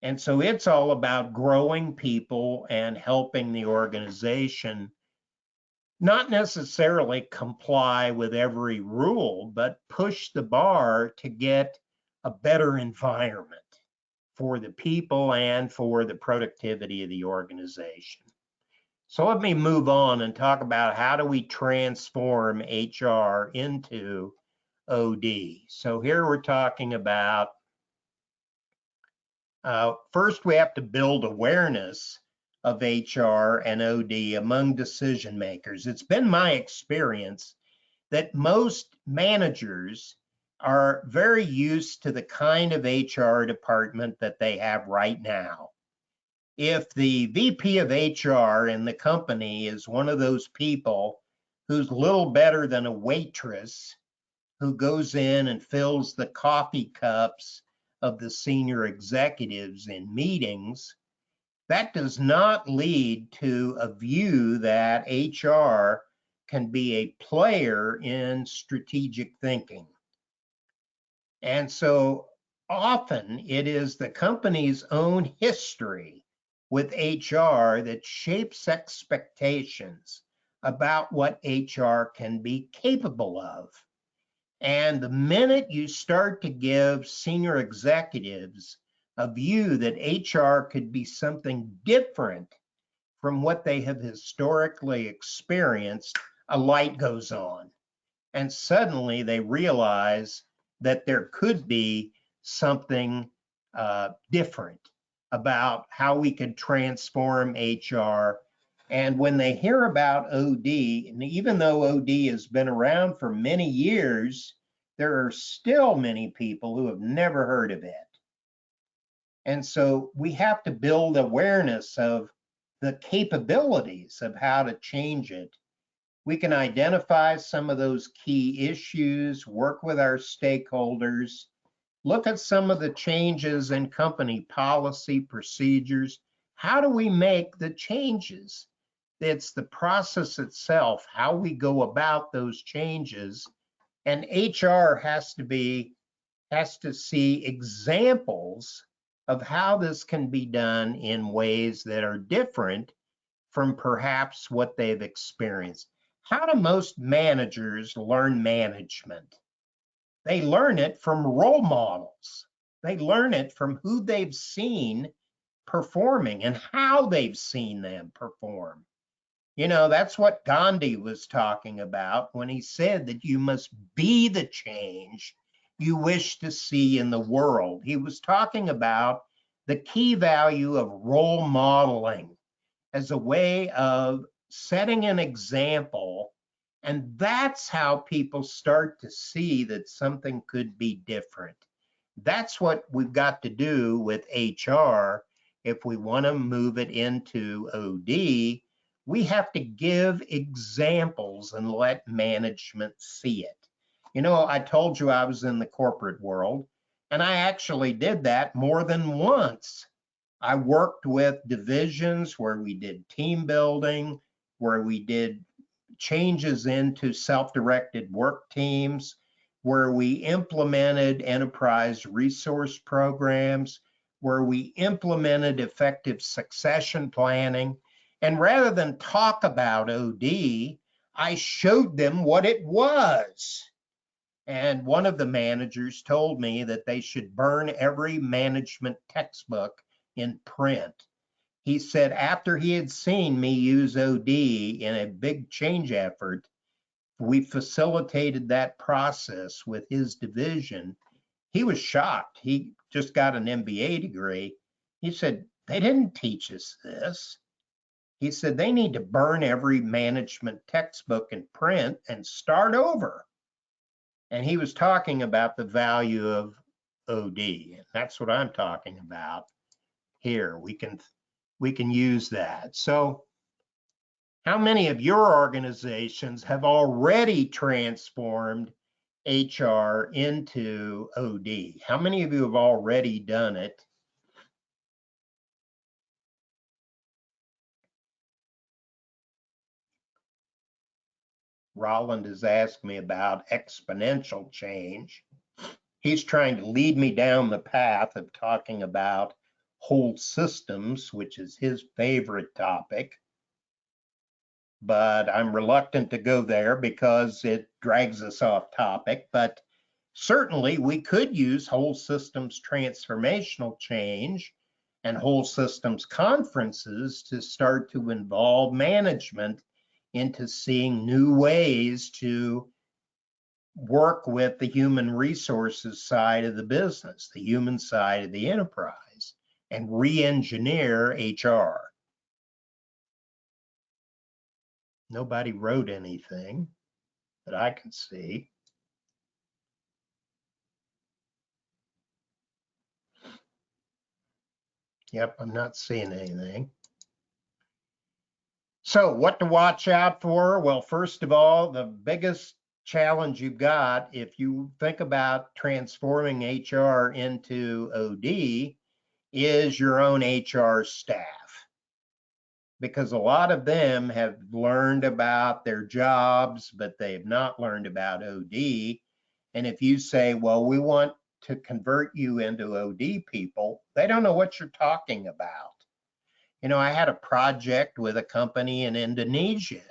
And so it's all about growing people and helping the organization not necessarily comply with every rule, but push the bar to get a better environment for the people and for the productivity of the organization. So let me move on and talk about how do we transform HR into OD. So here we're talking about first, we have to build awareness of HR and OD among decision makers. It's been my experience that most managers are very used to the kind of HR department that they have right now. If the VP of HR in the company is one of those people who's little better than a waitress who goes in and fills the coffee cups of the senior executives in meetings, that does not lead to a view that HR can be a player in strategic thinking. And so often it is the company's own history with HR that shapes expectations about what HR can be capable of. And the minute you start to give senior executives a view that HR could be something different from what they have historically experienced, a light goes on. And suddenly they realize that there could be something different about how we could transform HR. And when they hear about OD, and even though OD has been around for many years, there are still many people who have never heard of it. And so we have to build awareness of the capabilities of how to change it. We can identify some of those key issues, work with our stakeholders, look at some of the changes in company policy, procedures. How do we make the changes? It's the process itself, how we go about those changes. And HR has to see examples of how this can be done in ways that are different from perhaps what they've experienced. How do most managers learn management? They learn it from role models. They learn it from who they've seen performing and how they've seen them perform. You know, that's what Gandhi was talking about when he said that you must be the change you wish to see in the world. He was talking about the key value of role modeling as a way of setting an example. And that's how people start to see that something could be different. That's what we've got to do with HR. If we want to move it into OD, we have to give examples and let management see it. You know, I told you I was in the corporate world, and I actually did that more than once. I worked with divisions where we did team building, where we did changes into self-directed work teams, where we implemented enterprise resource programs, where we implemented effective succession planning. And rather than talk about OD, I showed them what it was. And one of the managers told me that they should burn every management textbook in print. He said after he had seen me use OD in a big change effort, we facilitated that process with his division. He was shocked. He just got an MBA degree. He said, they didn't teach us this. He said, they need to burn every management textbook in print and start over. And he was talking about the value of OD. And that's what I'm talking about here. We can use that. So how many of your organizations have already transformed HR into OD? How many of you have already done it? Roland has asked me about exponential change. He's trying to lead me down the path of talking about whole systems, which is his favorite topic. But I'm reluctant to go there because it drags us off topic. But certainly we could use whole systems transformational change and whole systems conferences to start to involve management into seeing new ways to work with the human resources side of the business, the human side of the enterprise, and re-engineer HR. Nobody wrote anything that I can see. Yep, I'm not seeing anything. So what to watch out for? Well, first of all, the biggest challenge you've got if you think about transforming HR into OD is your own HR staff. Because a lot of them have learned about their jobs, but they have not learned about OD. And if you say, well, we want to convert you into OD people, they don't know what you're talking about. You know, I had a project with a company in Indonesia,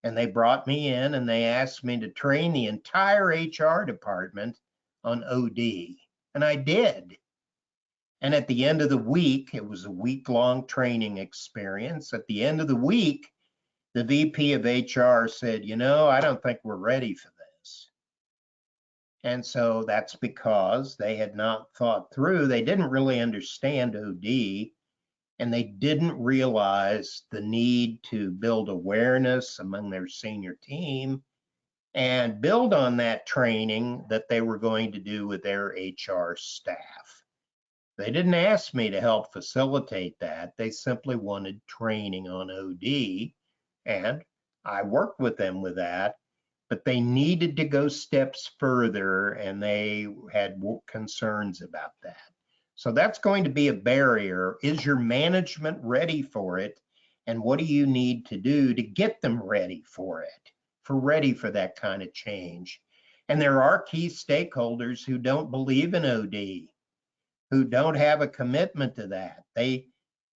and they brought me in and they asked me to train the entire HR department on OD, and I did. And at the end of the week, it was a week-long training experience. At the end of the week, the VP of HR said, you know, I don't think we're ready for this. And so that's because they had not thought through, they didn't really understand OD, and they didn't realize the need to build awareness among their senior team and build on that training that they were going to do with their HR staff. They didn't ask me to help facilitate that. They simply wanted training on OD, and I worked with them with that, but they needed to go steps further, and they had concerns about that. So that's going to be a barrier. Is your management ready for it? And what do you need to do to get them ready for it, ready for that kind of change? And there are key stakeholders who don't believe in OD, who don't have a commitment to that. They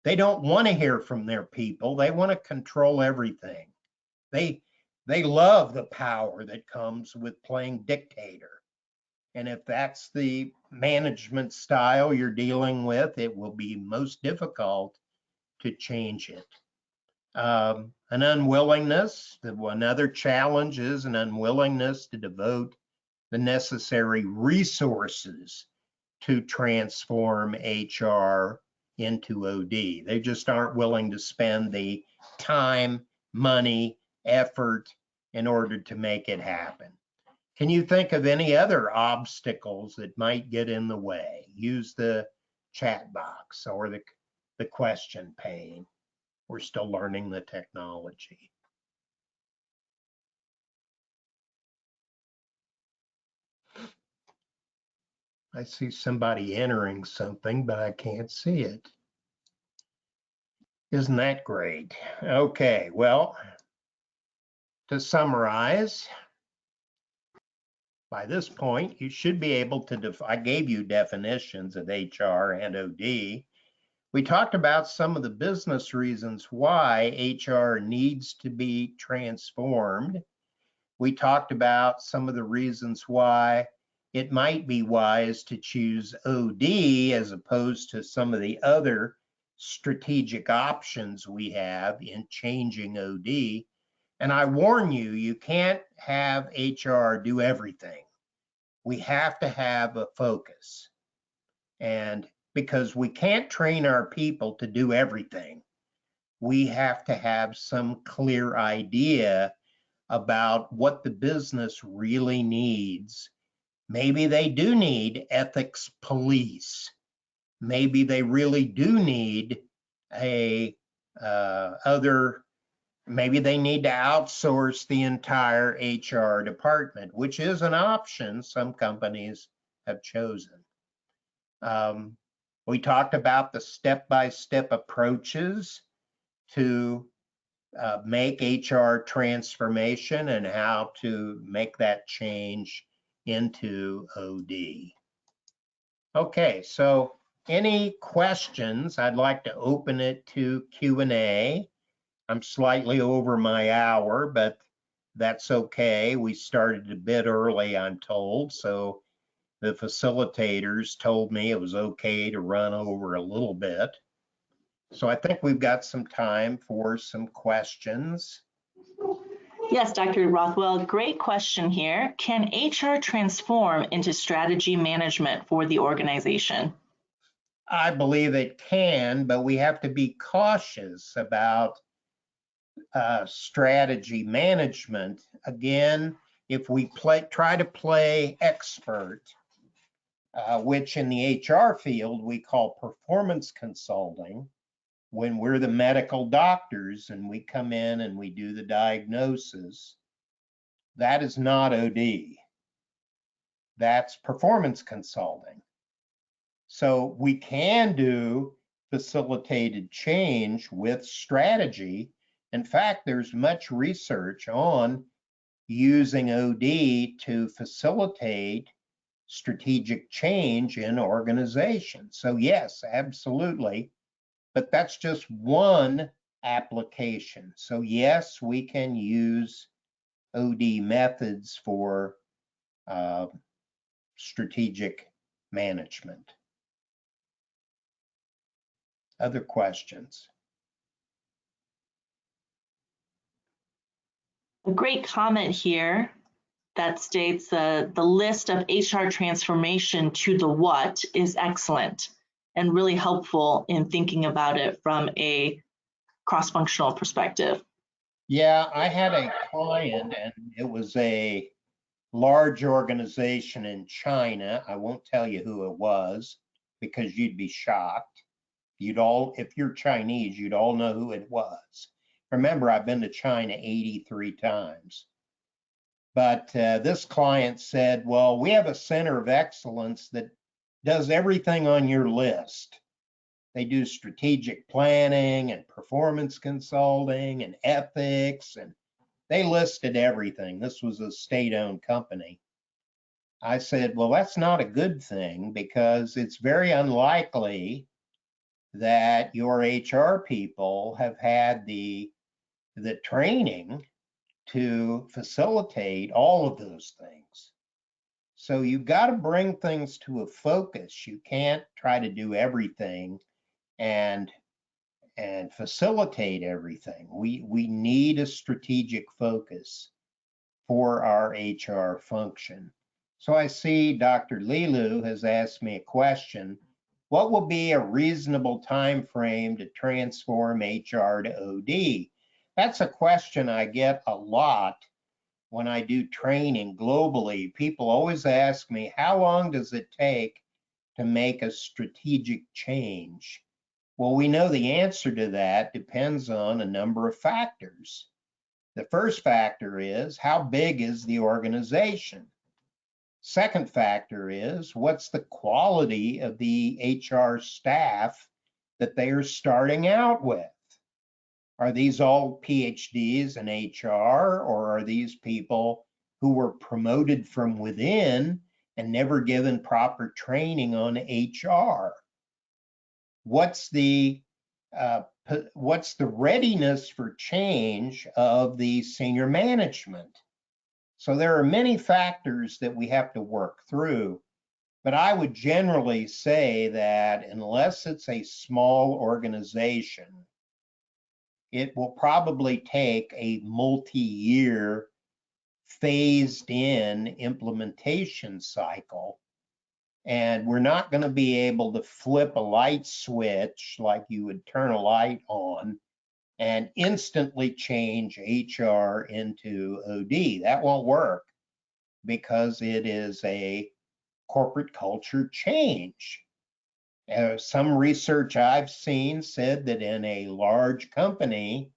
don't want to hear from their people. They want to control everything. They love the power that comes with playing dictator. And if that's the management style you're dealing with, it will be most difficult to change it. An unwillingness, another challenge is an unwillingness to devote the necessary resources to transform HR into OD. They just aren't willing to spend the time, money, effort in order to make it happen. Can you think of any other obstacles that might get in the way? Use the chat box or the question pane. We're still learning the technology. I see somebody entering something, but I can't see it. Isn't that great? Okay, well, to summarize, by this point, you should be able to, I gave you definitions of HR and OD. We talked about some of the business reasons why HR needs to be transformed. We talked about some of the reasons why it might be wise to choose OD as opposed to some of the other strategic options we have in changing OD. And I warn you, you can't have HR do everything. We have to have a focus. And because we can't train our people to do everything, we have to have some clear idea about what the business really needs. Maybe they do need ethics police. Maybe they really do need maybe they need to outsource the entire HR department, which is an option some companies have chosen. We talked about the step-by-step approaches to make HR transformation and how to make that change into OD. Okay, so any questions? I'd like to open it to Q&A. I'm slightly over my hour, but that's okay. We started a bit early, I'm told, so the facilitators told me it was okay to run over a little bit. So I think we've got some time for some questions. Yes, Dr. Rothwell, great question here. Can HR transform into strategy management for the organization? I believe it can, but we have to be cautious about strategy management. Again, if we try to play expert, which in the HR field we call performance consulting, when we're the medical doctors and we come in and we do the diagnosis, that is not OD. That's performance consulting. So we can do facilitated change with strategy. In fact, there's much research on using OD to facilitate strategic change in organizations. So yes, absolutely. But that's just one application. So yes, we can use OD methods for strategic management. Other questions? A great comment here that states the list of HR transformation to the what is excellent and really helpful in thinking about it from a cross-functional perspective. Yeah, I had a client and it was a large organization in China. I won't tell you who it was because you'd be shocked. If you're Chinese, you'd all know who it was. Remember, I've been to China 83 times. But this client said, well, we have a center of excellence that does everything on your list. They do strategic planning and performance consulting and ethics, and they listed everything. This was a state-owned company. I said, well, that's not a good thing because it's very unlikely that your HR people have had the training to facilitate all of those things. So you've got to bring things to a focus. You can't try to do everything and facilitate everything. We need a strategic focus for our HR function. So I see Dr. Lilu has asked me a question. what will be a reasonable time frame to transform HR to OD? That's a question I get a lot when I do training globally. People always ask me, how long does it take to make a strategic change? Well, we know the answer to that depends on a number of factors. The first factor is, how big is the organization? Second factor is, what's the quality of the HR staff that they are starting out with? Are these all PhDs in HR, or are these people who were promoted from within and never given proper training on HR? What's the readiness for change of the senior management? So there are many factors that we have to work through, but I would generally say that unless it's a small organization, it will probably take a multi-year phased in implementation cycle. And we're not going to be able to flip a light switch like you would turn a light on and instantly change HR into OD. That won't work because it is a corporate culture change. Some research I've seen said that in a large company,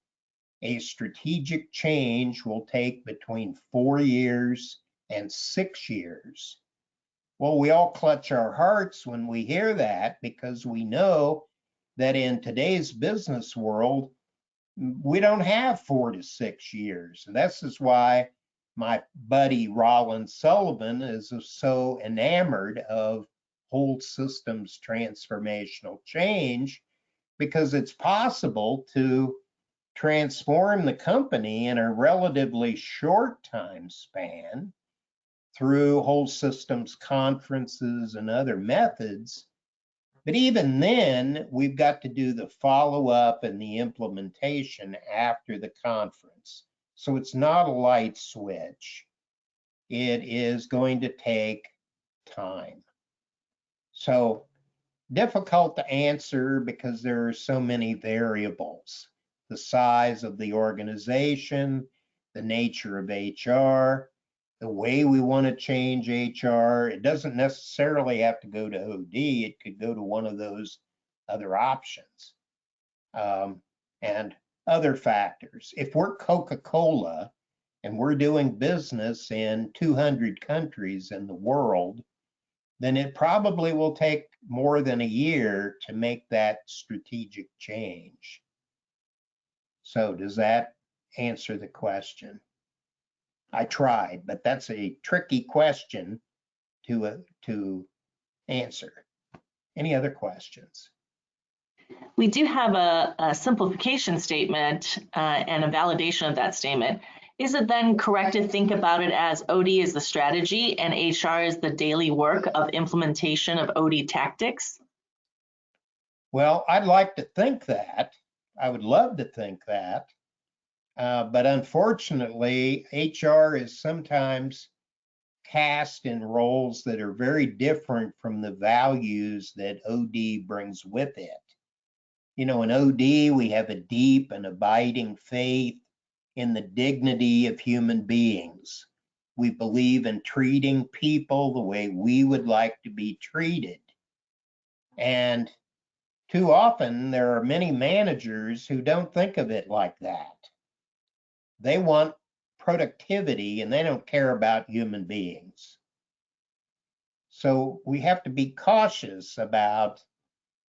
a strategic change will take between 4 years and 6 years. Well, we all clutch our hearts when we hear that, because we know that in today's business world, we don't have 4 to 6 years. And this is why my buddy Rollin Sullivan is so enamored of whole systems transformational change, because it's possible to transform the company in a relatively short time span through whole systems conferences and other methods. But even then, we've got to do the follow-up and the implementation after the conference. So it's not a light switch. It is going to take time. So difficult to answer because there are so many variables. The size of the organization, the nature of HR, the way we want to change HR. It doesn't necessarily have to go to OD. It could go to one of those other options. And other factors. If we're Coca-Cola and we're doing business in 200 countries in the world, then it probably will take more than a year to make that strategic change. So does that answer the question? I tried, but that's a tricky question to answer. Any other questions? We do have a simplification statement and a validation of that statement. Is it then correct to think about it as OD is the strategy and HR is the daily work of implementation of OD tactics? Well, I'd like to think that. I would love to think that. But unfortunately, HR is sometimes cast in roles that are very different from the values that OD brings with it. You know, in OD, we have a deep and abiding faith in the dignity of human beings. We believe in treating people the way we would like to be treated. And too often, there are many managers who don't think of it like that. They want productivity and they don't care about human beings. So we have to be cautious about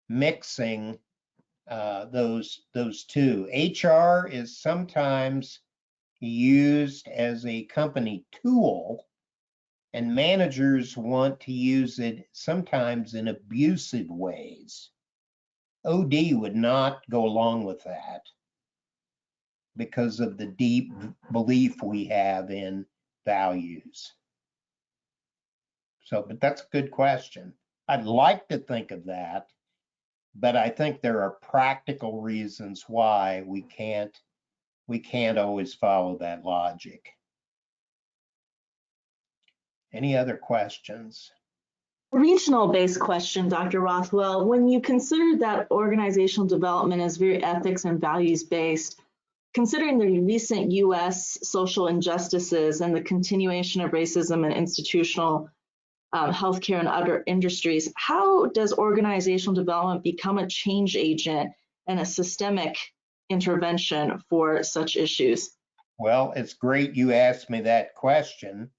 mixing those two. HR is sometimes used as a company tool, and managers want to use it sometimes in abusive ways. OD would not go along with that because of the deep belief we have in values. So, but that's a good question. I'd like to think of that, but I think there are practical reasons why we can't always follow that logic. Any other questions? A regional-based question, Dr. Rothwell. When you consider that organizational development is very ethics and values-based, considering the recent U.S. social injustices and the continuation of racism and institutional healthcare and other industries, how does organizational development become a change agent and a systemic intervention for such issues? Well, it's great you asked me that question.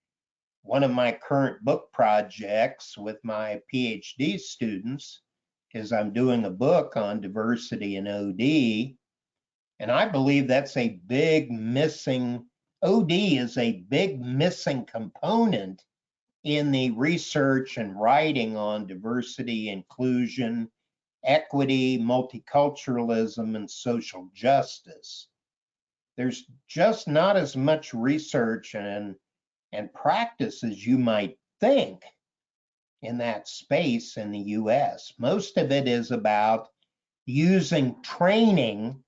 One of my current book projects with my PhD students is I'm doing a book on diversity in OD, and I believe that's a big missing, OD is a big missing component in the research and writing on diversity, inclusion, equity, multiculturalism, and social justice. There's just not as much research and practice as you might think in that space in the US. Most of it is about using training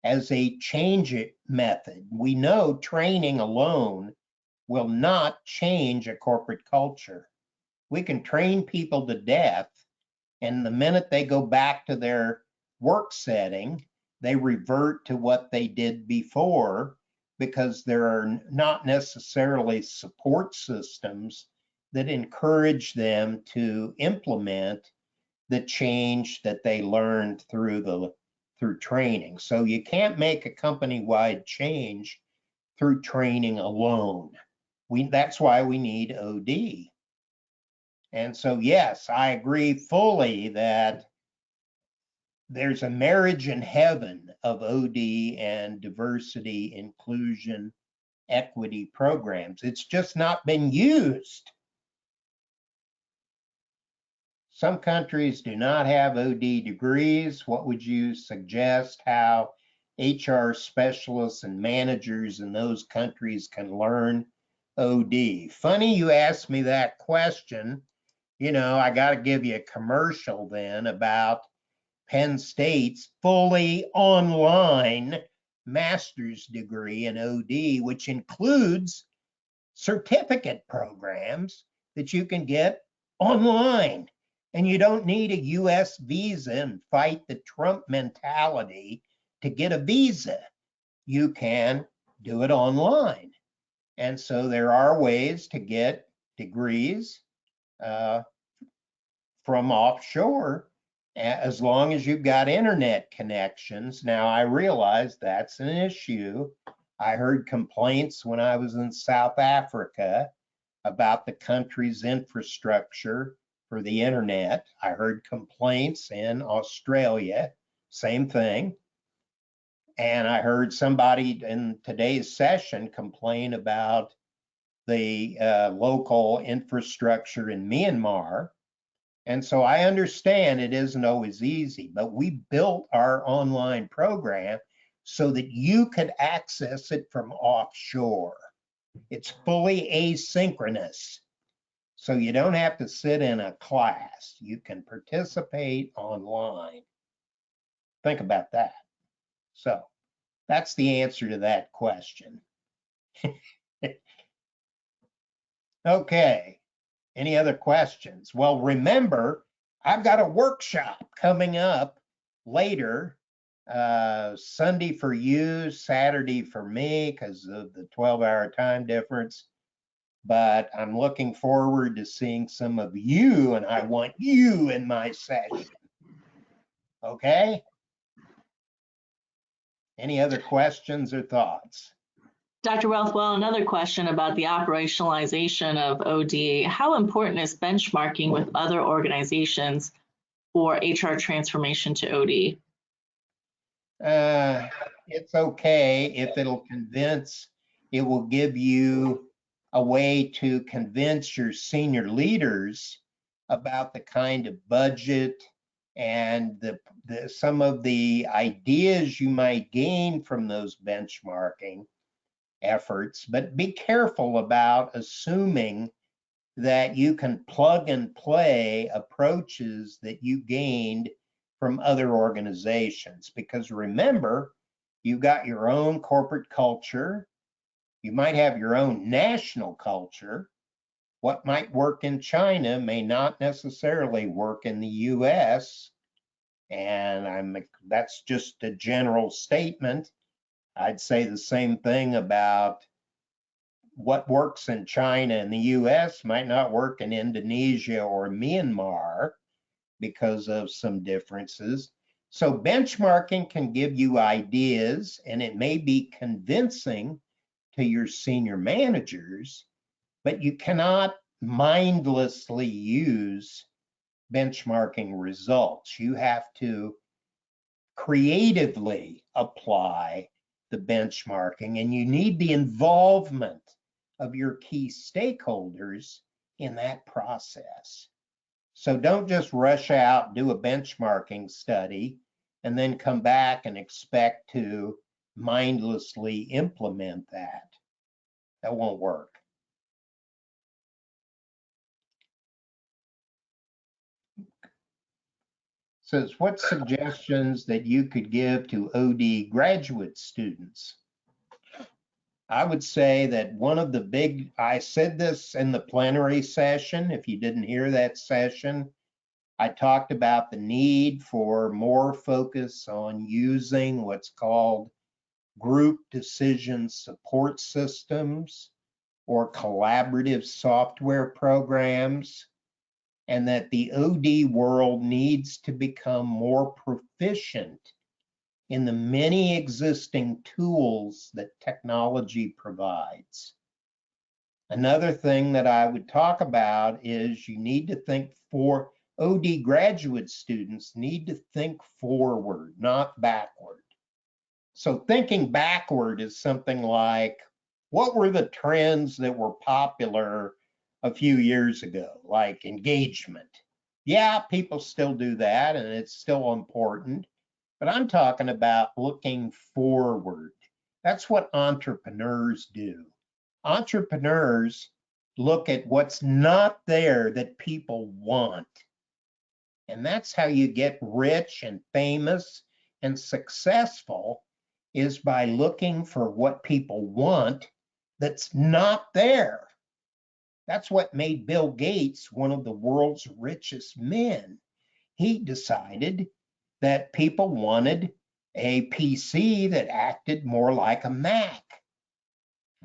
as a change method. We know training alone will not change a corporate culture. We can train people to death, and the minute they go back to their work setting, they revert to what they did before because there are not necessarily support systems that encourage them to implement the change that they learned through training. So you can't make a company-wide change through training alone. That's why we need OD. And so, yes, I agree fully that there's a marriage in heaven of OD and diversity, inclusion, equity programs. It's just not been used. Some countries do not have OD degrees. What would you suggest how HR specialists and managers in those countries can learn OD? Funny you asked me that question. You know, I got to give you a commercial then about Penn State's fully online master's degree in OD, which includes certificate programs that you can get online. And you don't need a US visa and fight the Trump mentality to get a visa. You can do it online. And so there are ways to get degrees from offshore as long as you've got internet connections. Now, I realize that's an issue. I heard complaints when I was in South Africa about the country's infrastructure for the internet. I heard complaints in Australia, same thing. And I heard somebody in today's session complain about the local infrastructure in Myanmar. And so I understand it isn't always easy, but we built our online program so that you could access it from offshore. It's fully asynchronous. So you don't have to sit in a class. You can participate online. Think about that. So that's the answer to that question. Okay. Any other questions? Well, remember, I've got a workshop coming up later, Sunday for you, Saturday for me because of the 12-hour time difference. But I'm looking forward to seeing some of you, and I want you in my session. Okay? Any other questions or thoughts? Dr. Rothwell, another question about the operationalization of OD. How important is benchmarking with other organizations for HR transformation to OD? It's okay if it will give you a way to convince your senior leaders about the kind of budget and some of the ideas you might gain from those benchmarking efforts, but be careful about assuming that you can plug and play approaches that you gained from other organizations. Because remember, you've got your own corporate culture, you might have your own national culture, What might work in China may not necessarily work in the US. And that's just a general statement. I'd say the same thing about what works in China and the US might not work in Indonesia or Myanmar because of some differences. So benchmarking can give you ideas, and it may be convincing to your senior managers, but you cannot mindlessly use benchmarking results. You have to creatively apply the benchmarking, and you need the involvement of your key stakeholders in that process. So don't just rush out, do a benchmarking study, and then come back and expect to mindlessly implement that. That won't work. Says, what suggestions that you could give to OD graduate students? I would say that one of the big, I said this in the plenary session. If you didn't hear that session, I talked about the need for more focus on using what's called group decision support systems or collaborative software programs, and that the OD world needs to become more proficient in the many existing tools that technology provides. Another thing that I would talk about is you need to think for OD graduate students need to think forward, not backward. So thinking backward is something like, what were the trends that were popular a few years ago, like engagement? Yeah, people still do that, and it's still important. But I'm talking about looking forward. That's what entrepreneurs do. Entrepreneurs look at what's not there that people want. And that's how you get rich and famous and successful, is by looking for what people want that's not there. That's what made Bill Gates one of the world's richest men. He decided that people wanted a PC that acted more like a Mac.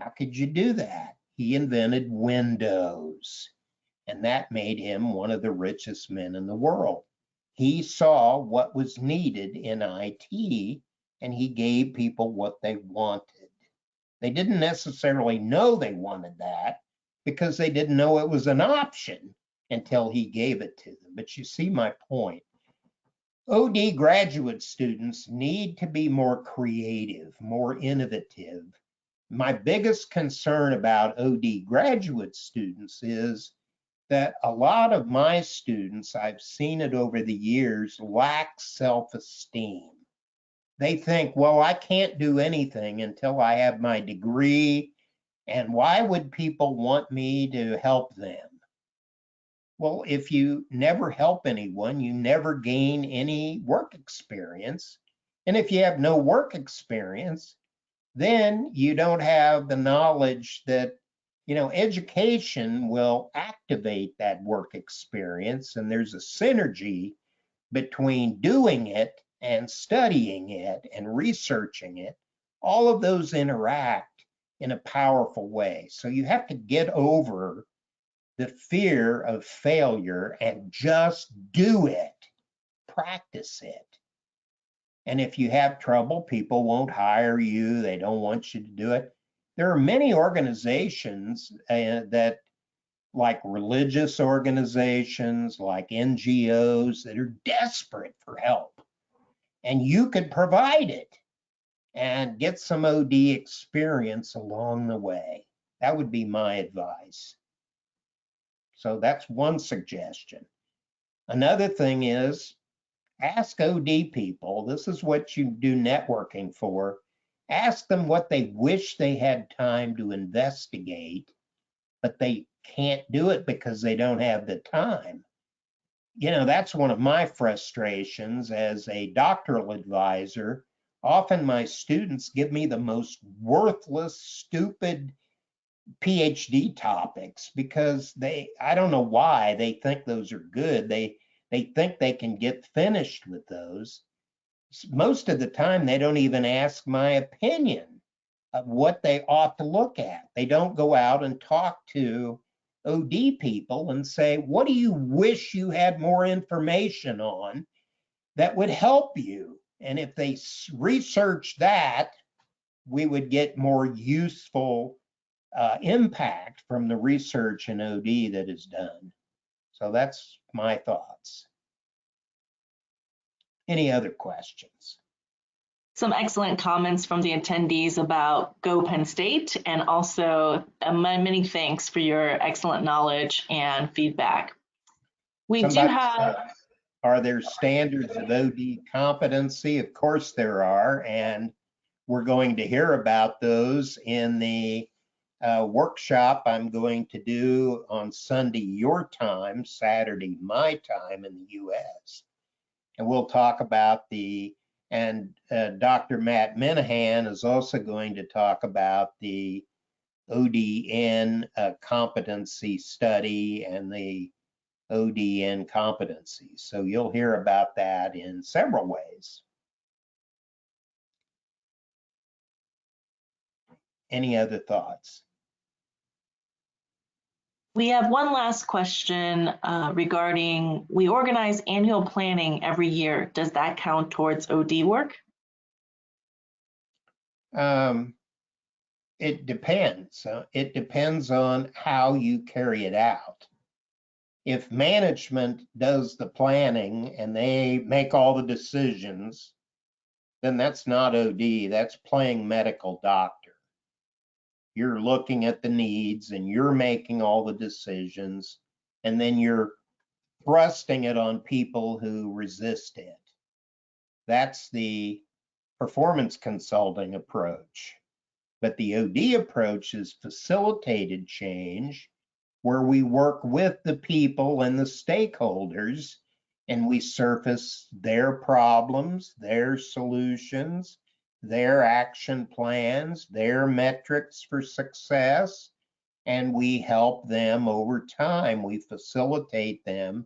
How could you do that? He invented Windows, and that made him one of the richest men in the world. He saw what was needed in IT, and he gave people what they wanted. They didn't necessarily know they wanted that because they didn't know it was an option until he gave it to them. But you see my point. OD graduate students need to be more creative, more innovative. My biggest concern about OD graduate students is that a lot of my students, I've seen it over the years, lack self-esteem. They think, well, I can't do anything until I have my degree, and why would people want me to help them? Well, if you never help anyone, you never gain any work experience. And if you have no work experience, then you don't have the knowledge that, education will activate that work experience. And there's a synergy between doing it and studying it and researching it. All of those interact in a powerful way. So you have to get over the fear of failure and just do it, practice it. And if you have trouble, people won't hire you. They don't want you to do it. There are many organizations that, like religious organizations, like NGOs, that are desperate for help. And you could provide it and get some OD experience along the way. That would be my advice. So that's one suggestion. Another thing is, ask OD people, this is what you do networking for, ask them what they wish they had time to investigate, but they can't do it because they don't have the time. That's one of my frustrations as a doctoral advisor. Often my students give me the most worthless, stupid PhD topics because I don't know why they think those are good. They think they can get finished with those. Most of the time, they don't even ask my opinion of what they ought to look at. They don't go out and talk to OD people and say, what do you wish you had more information on that would help you? And if they research that, we would get more useful impact from the research in OD that is done. So that's my thoughts. Any other questions? Some excellent comments from the attendees about Go Penn State, and also many thanks for your excellent knowledge and feedback. We do have... Are there standards of OD competency? Of course there are, and we're going to hear about those in the workshop I'm going to do on Sunday your time, Saturday my time in the US. And we'll talk about and Dr. Matt Minahan is also going to talk about the ODN competency study and the ODN competencies. So you'll hear about that in several ways. Any other thoughts? We have one last question regarding, we organize annual planning every year. Does that count towards OD work? It depends. It depends on how you carry it out. If management does the planning and they make all the decisions, then that's not OD, that's playing medical doctor. You're looking at the needs and you're making all the decisions, and then you're thrusting it on people who resist it. That's the performance consulting approach. But the OD approach is facilitated change, where we work with the people and the stakeholders, and we surface their problems, their solutions, their action plans, their metrics for success, and we help them over time. We facilitate them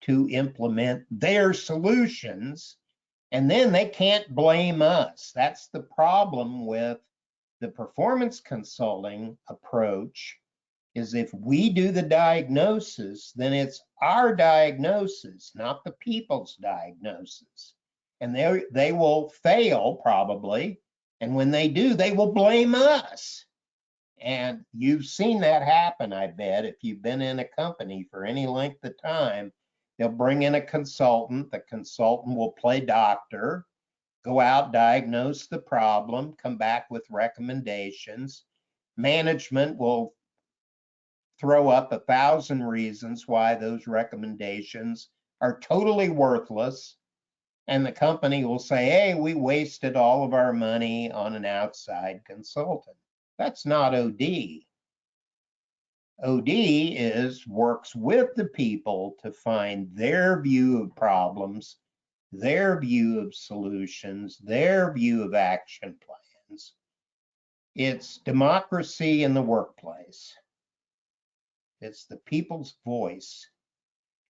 to implement their solutions, and then they can't blame us. That's the problem with the performance consulting approach, is if we do the diagnosis, then it's our diagnosis, not the people's diagnosis. And they will fail probably. And when they do, they will blame us. And you've seen that happen, I bet, if you've been in a company for any length of time. They'll bring in a consultant. The consultant will play doctor, go out, diagnose the problem, come back with recommendations. Management will throw up 1,000 reasons why those recommendations are totally worthless. And the company will say, hey, we wasted all of our money on an outside consultant. That's not OD. OD works with the people to find their view of problems, their view of solutions, their view of action plans. It's democracy in the workplace. It's the people's voice.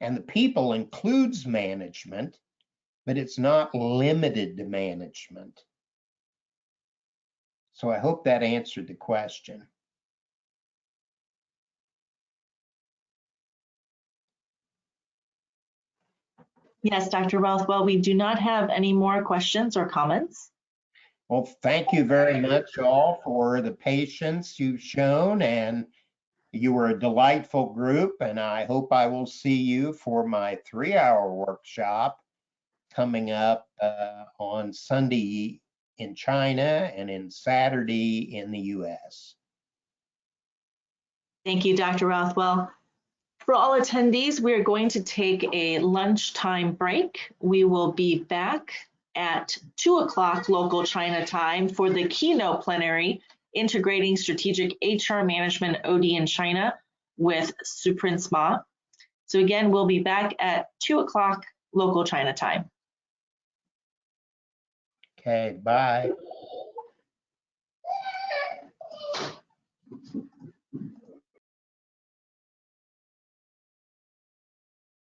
And the people includes management, but it's not limited to management. So I hope that answered the question. Yes, Dr. Rothwell, we do not have any more questions or comments. Well, thank you very much all for the patience you've shown, and you were a delightful group, and I hope I will see you for my 3-hour workshop coming up on Sunday in China and in Saturday in the US. Thank you, Dr. Rothwell. For all attendees, we are going to take a lunchtime break. We will be back at 2 o'clock local China time for the keynote plenary, Integrating Strategic HR Management OD in China with Suprince Ma. So again, we'll be back at 2 o'clock local China time. Okay, bye.